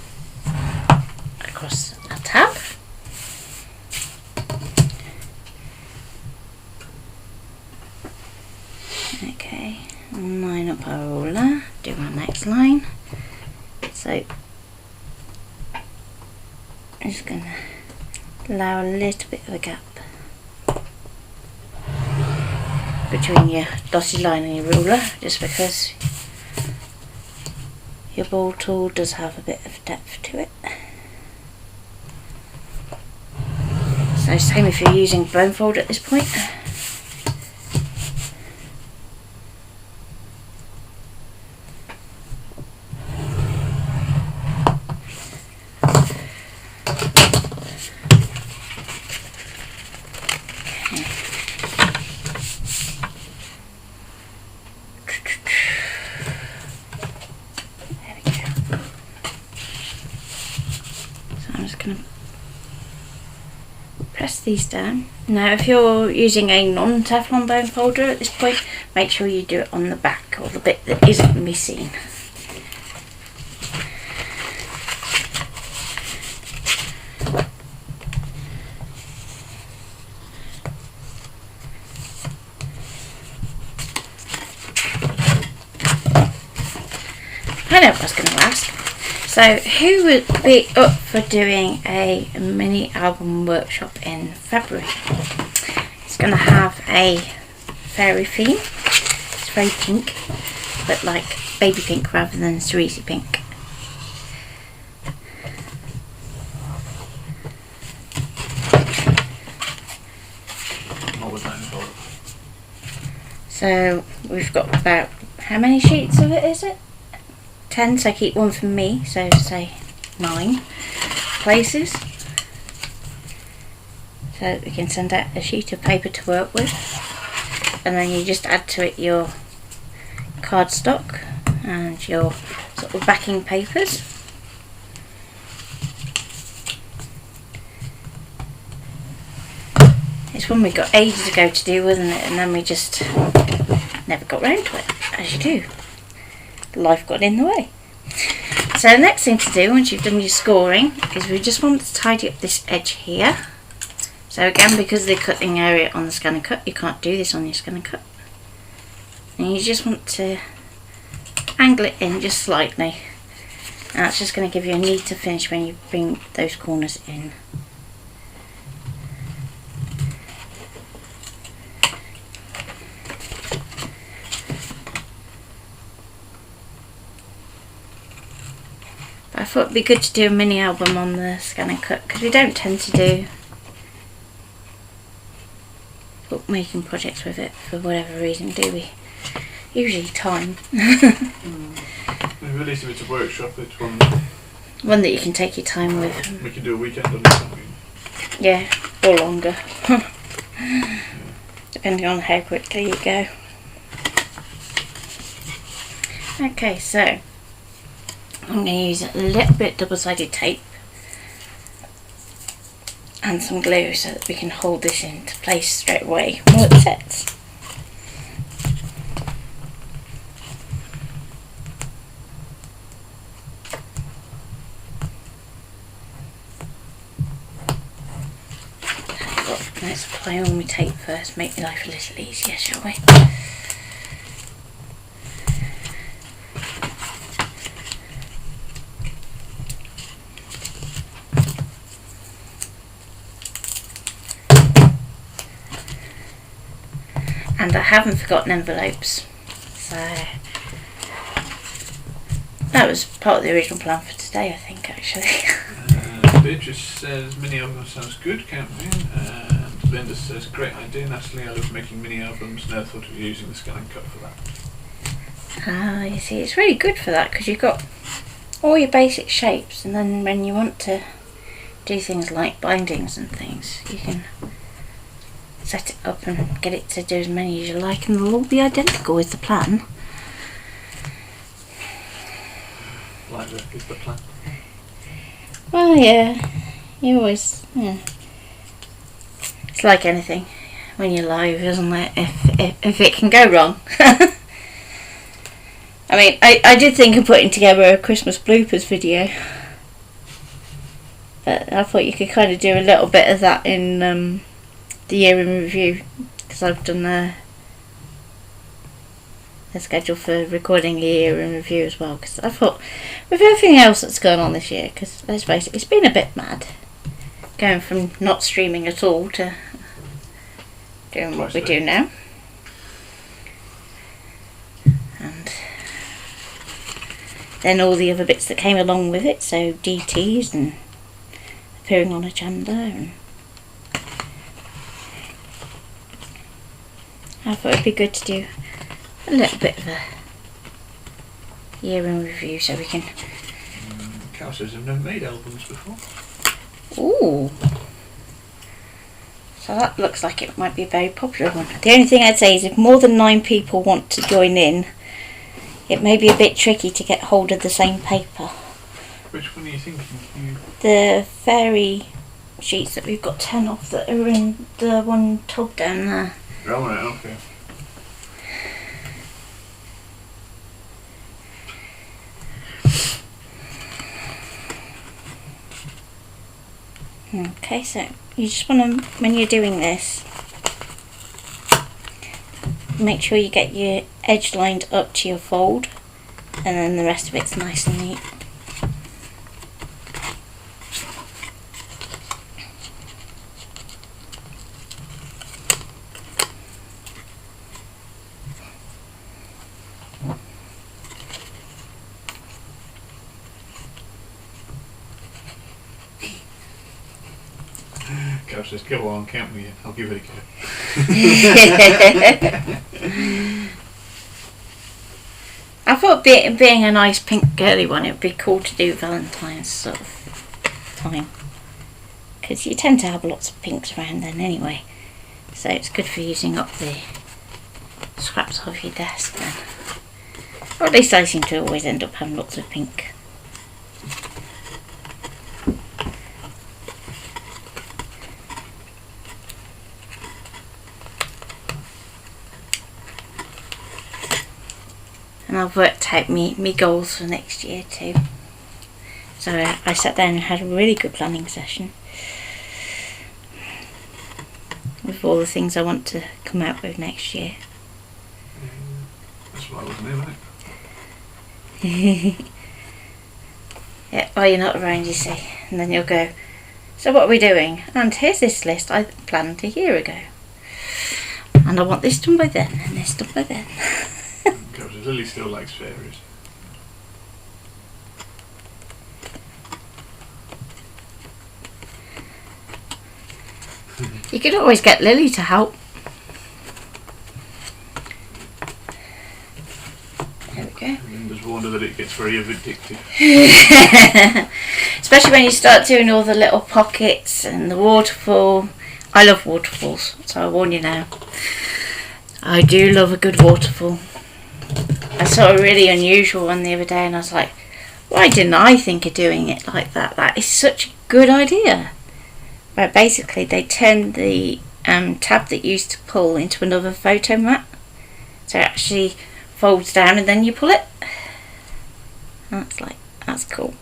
across a tab. Okay, and line up our ruler, do our next line. So I'm just going to allow a little bit of a gap between your dotted line and your ruler, just because your ball tool does have a bit of depth to it. So same if you're using bone fold at this point. Press these down. Now if you're using a non-Teflon bone folder at this point, make sure you do it on the back, or the bit that isn't going to be seen. I know what I was going to ask. So, who would be up for doing a mini album workshop in February? It's going to have a fairy theme. It's very pink, but like baby pink rather than cerise pink. What would that involve? So, we've got about, how many sheets of it is it? 10, so keep one for me, so say 9 places. So we can send out a sheet of paper to work with, and then you just add to it your cardstock and your sort of backing papers. It's one we got ages ago to do, wasn't it? And then we just never got round to it, as you do. Life got in the way. So the next thing to do once you've done your scoring is we just want to tidy up this edge here. So again, because of the cutting area on the Scan and Cut, you can't do this on your Scan and Cut. And you just want to angle it in just slightly. And that's just going to give you a neater finish when you bring those corners in. I thought it'd be good to do a mini album on the Scan and Cut, because we don't tend to do bookmaking projects with it for whatever reason, do we? Usually time. Maybe at least if it's a workshop, it's one that you can take your time with. We can do a weekend on it, can't we? Yeah, or longer. Depending on how quickly you go. Okay, so I'm going to use a little bit double-sided tape and some glue so that we can hold this into place straight away while it sets. Let's apply all my tape first, make life a little easier, shall we? And I haven't forgotten envelopes, so that was part of the original plan for today, I think, actually. Beatrice says mini album sounds good, camping, and Linda says great idea, Natalie. I love making mini albums. Never thought of using the Scan and Cut for that. Ah, you see, it's really good for that because you've got all your basic shapes, and then when you want to do things like bindings and things, you can set it up and get it to do as many as you like, and they'll all be identical with the plan. Like that is the plan. Well, yeah, you always, yeah. It's like anything when you're live, isn't it? If it can go wrong. I mean, I did think of putting together a Christmas bloopers video, but I thought you could kind of do a little bit of that in the year in review, because I've done a schedule for recording a year in review as well, because I thought with everything else that's going on this year, because let's face it, it's been a bit mad going from not streaming at all to doing what we do now, and then all the other bits that came along with it, so DTs and appearing on agenda, and I thought it'd be good to do a little bit of a year in review so we can... Cal says I've never made albums before. Ooh. So that looks like it might be a very popular one. The only thing I'd say is if more than 9 people want to join in, it may be a bit tricky to get hold of the same paper. Which one are you thinking? The fairy sheets that we've got 10 of that are in the one tub down there. Oh, right, okay. Okay, so you just want to, when you're doing this, make sure you get your edge lined up to your fold, and then the rest of it's nice and neat. Kev says, go on, count me in. I'll give it a go. I thought being a nice pink girly one, it would be cool to do Valentine's sort of time. Because you tend to have lots of pinks around then anyway. So it's good for using up the scraps off your desk then. Or at least I seem to always end up having lots of pink. And I've worked out me goals for next year too. So I sat down and had a really good planning session with all the things I want to come out with next year. That's what I was doing, isn't it? Yeah, well, you're not around, you see. And then you'll go, so what are we doing? And here's this list I planned a year ago. And I want this done by then, and this done by then. Because Lily still likes fairies. You could always get Lily to help. There we go. And there's wonder that it gets very addictive. Especially when you start doing all the little pockets and the waterfall. I love waterfalls, so I warn you now. I do love a good waterfall. I saw a really unusual one the other day and I was like, why didn't I think of doing it like that? That is such a good idea. Where basically they turn the tab that you used to pull into another photo mat. So it actually folds down and then you pull it. That's cool.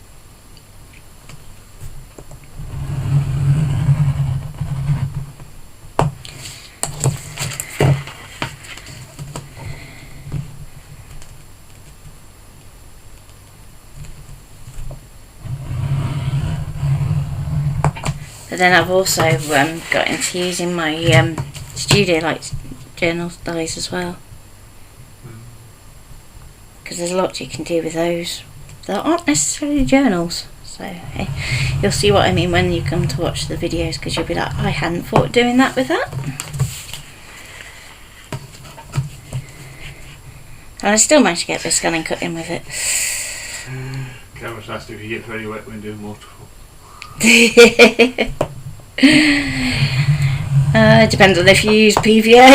But then I've also got into using my Studio Light journal dies as well. Because there's a lot you can do with those that aren't necessarily journals. So you'll see what I mean when you come to watch the videos, because you'll be like, I hadn't thought of doing that with that. And I still managed to get the scanning cut in with it. Cameras asked if you get very wet when doing waterfall. Depends on if you use PVA.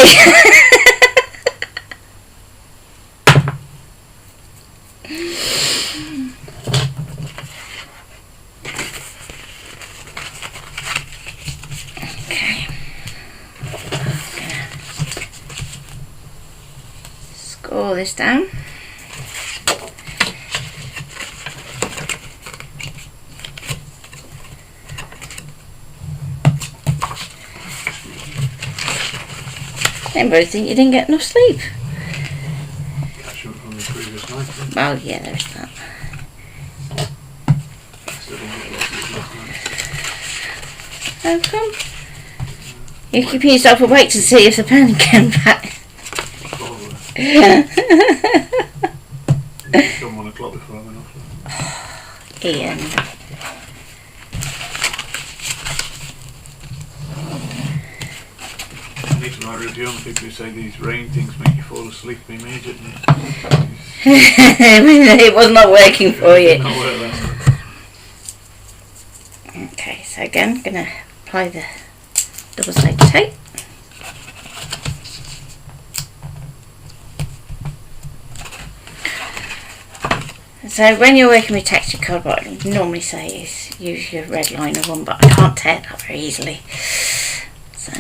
Okay. Score this down. Anybody think you didn't get enough sleep? Catch up from the previous night. Then. Well, yeah, there's that. Still didn't get a lot of sleep last night. How come? You're keeping yourself awake to see if the pen came back. Probably. Come 1 o'clock before I went off. Ian. I need to write a review on people who say these rain things make you fall asleep immediately. It was not working for It you. did not work last time. Okay, so again, I'm going to apply the double-sided tape. So when you're working with texture card, what I normally say is use your red liner one, but I can't tear that very easily. So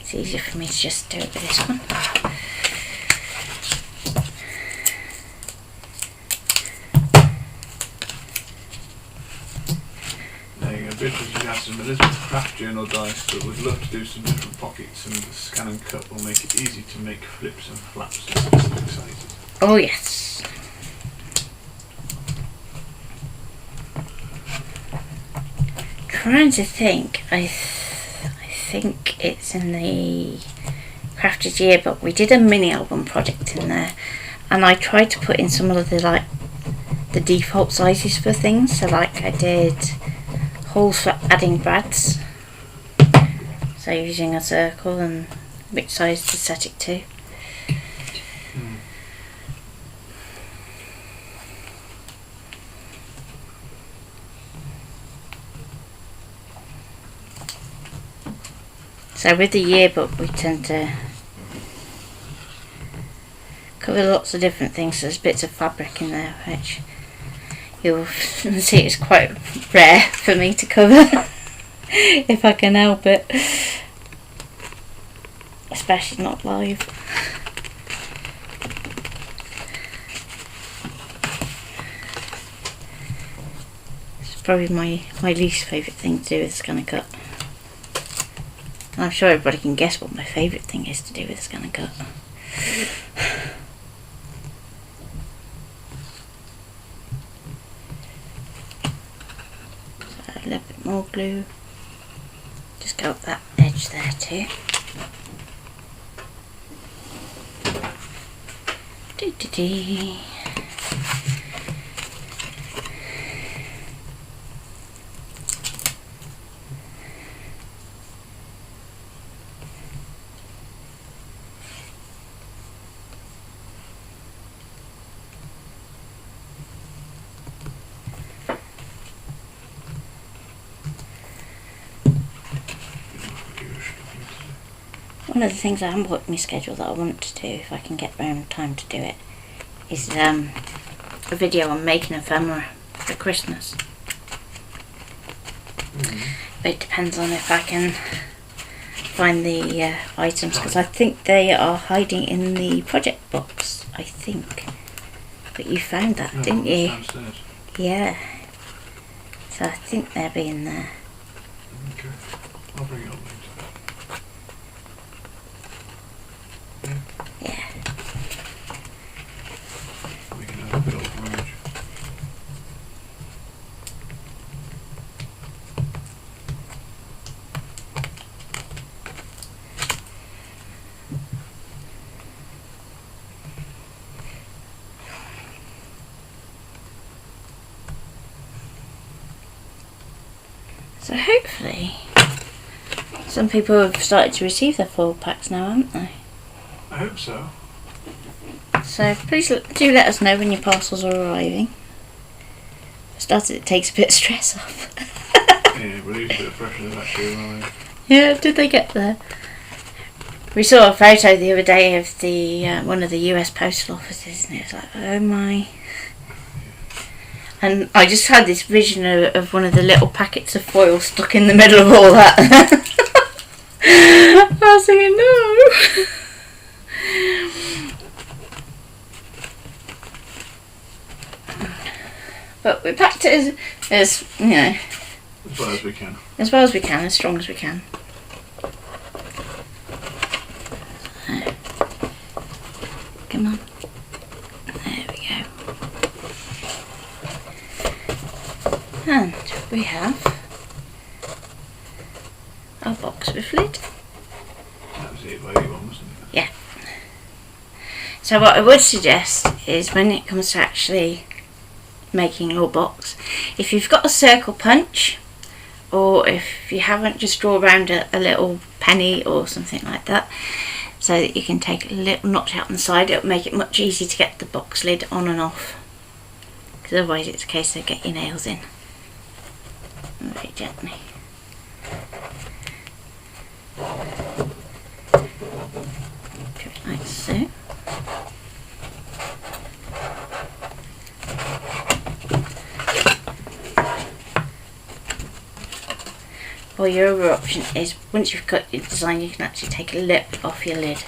it's easier for me to just do it with this one. There you go, bit of suggestion. There is a craft journal dice that would love to do some different pockets, and the scan and cut will make it easy to make flips and flaps of specific sizes. Oh yes. Trying to think, I think it's in the Crafted Yearbook. We did a mini album project in there, and I tried to put in some of the the default sizes for things. So like I did holes for adding brads, so using a circle and which size to set it to. So with the yearbook we tend to cover lots of different things. So there's bits of fabric in there which you'll see it's quite rare for me to cover if I can help it, especially not live. It's probably my least favourite thing to do with scan and cut. I'm sure everybody can guess what my favourite thing is to do with scan and cut. So a little bit more glue. Just go up that edge there too. Dee. One of the things I haven't put in my schedule that I want to do, if I can get around time to do it, is a video on making ephemera for Christmas. But it depends on if I can find the items, because I think they are hiding in the project box, I think. But you found that, didn't you? Downstairs. Yeah. So I think they'll be in there. Okay. I'll bring it up later. Yeah. We can have a bit of orange. So hopefully some people have started to receive their foil packs now, haven't they? I hope so. So please do let us know when your parcels are arriving. For starters, it takes a bit of stress off. Yeah, relieves a bit of pressure they've actually arrived. Yeah, did they get there? We saw a photo the other day of the one of the US postal offices, and it was like, oh my. And I just had this vision of one of the little packets of foil stuck in the middle of all that. I was thinking, no. But we packed it as you know, As well as we can. as well as we can, as strong as we can. So, come on. There we go. And we have our box with lid. That was it, by you one, wasn't it? Yeah. So what I would suggest is when it comes to actually making your box, if you've got a circle punch, or if you haven't, just draw around a little penny or something like that, so that you can take a little notch out on the side. It'll make it much easier to get the box lid on and off, because otherwise it's a case of get your nails in very gently. Do it like so. Or your other option is, once you've cut your design, you can actually take a lip off your lid.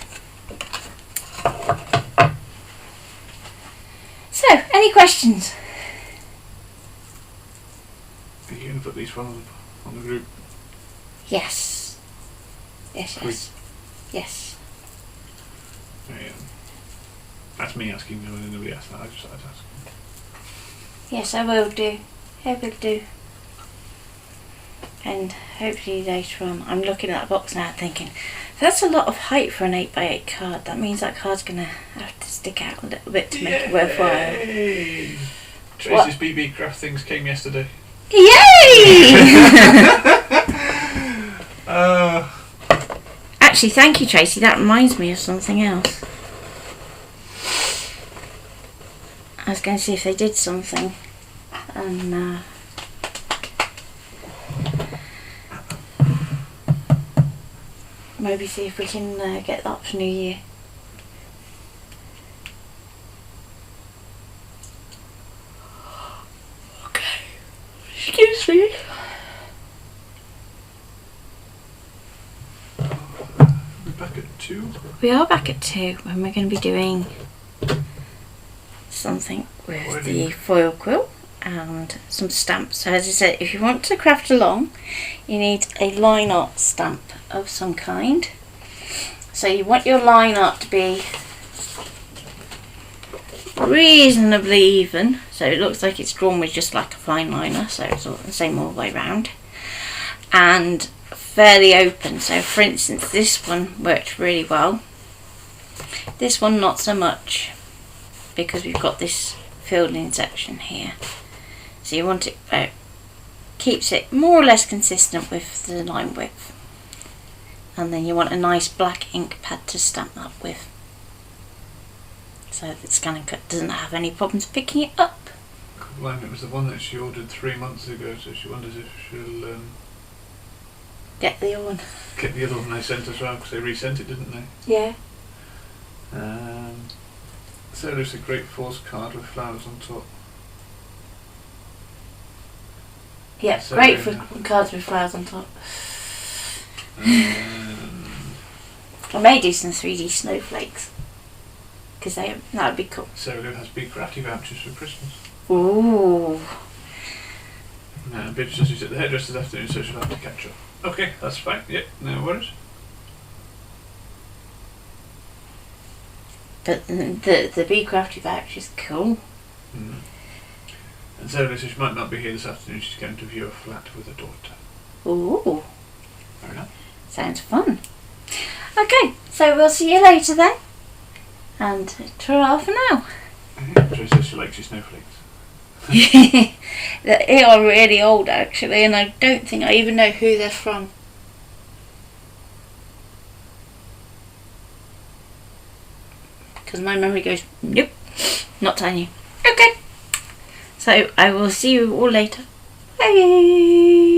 So, any questions? Are you going to put these ones on the group? Yes. Yes, yes. Yes. That's me asking, nobody asked that, I just started asking. Yes, I will do. I will do. And hopefully later on, I'm looking at that box now thinking, that's a lot of height for an 8x8 card. That means that card's going to have to stick out a little bit to make it worthwhile. Tracy's BB craft things came yesterday. Yay! Actually, thank you, Tracy. That reminds me of something else. I was going to see if they did something. And maybe see if we can get that for New Year. Okay. Excuse me. We're back at 2. We are back at 2 when we're going to be doing something with the foil quilt and some stamps. So as I said, if you want to craft along, you need a line art stamp of some kind. So you want your line art to be reasonably even, so it looks like it's drawn with just like a fine liner, so it's all the same all the way around, and fairly open. So for instance, this one worked really well, this one not so much, because we've got this filled in section here. So you want it, keeps it more or less consistent with the line width, and then you want a nice black ink pad to stamp that with, so that the scanning cut doesn't have any problems picking it up. It was the one that she ordered 3 months ago, so she wonders if she'll Get the other one. Get the other one they sent as well, because they resent it, didn't they? Yeah. So there's a Great Force card with flowers on top. Yeah, So great for cards with flowers on top. I may do some 3D snowflakes, because that would be cool. Sarah has big crafty vouchers for Christmas. Ooh. Bitch says she's at the hairdresser this afternoon, so she'll have to catch up. Okay, that's fine. Yep, no worries. But the Be Crafty voucher is cool. Mm. And Sarah says she might not be here this afternoon. She's going to view a flat with her daughter. Ooh. Fair enough. Sounds fun. Okay, so we'll see you later then. And ta-ra for now. Tracy says she likes your snowflakes. They are really old actually, and I don't think I even know who they're from. Because my memory goes, nope, not telling you. Okay, so I will see you all later. Bye.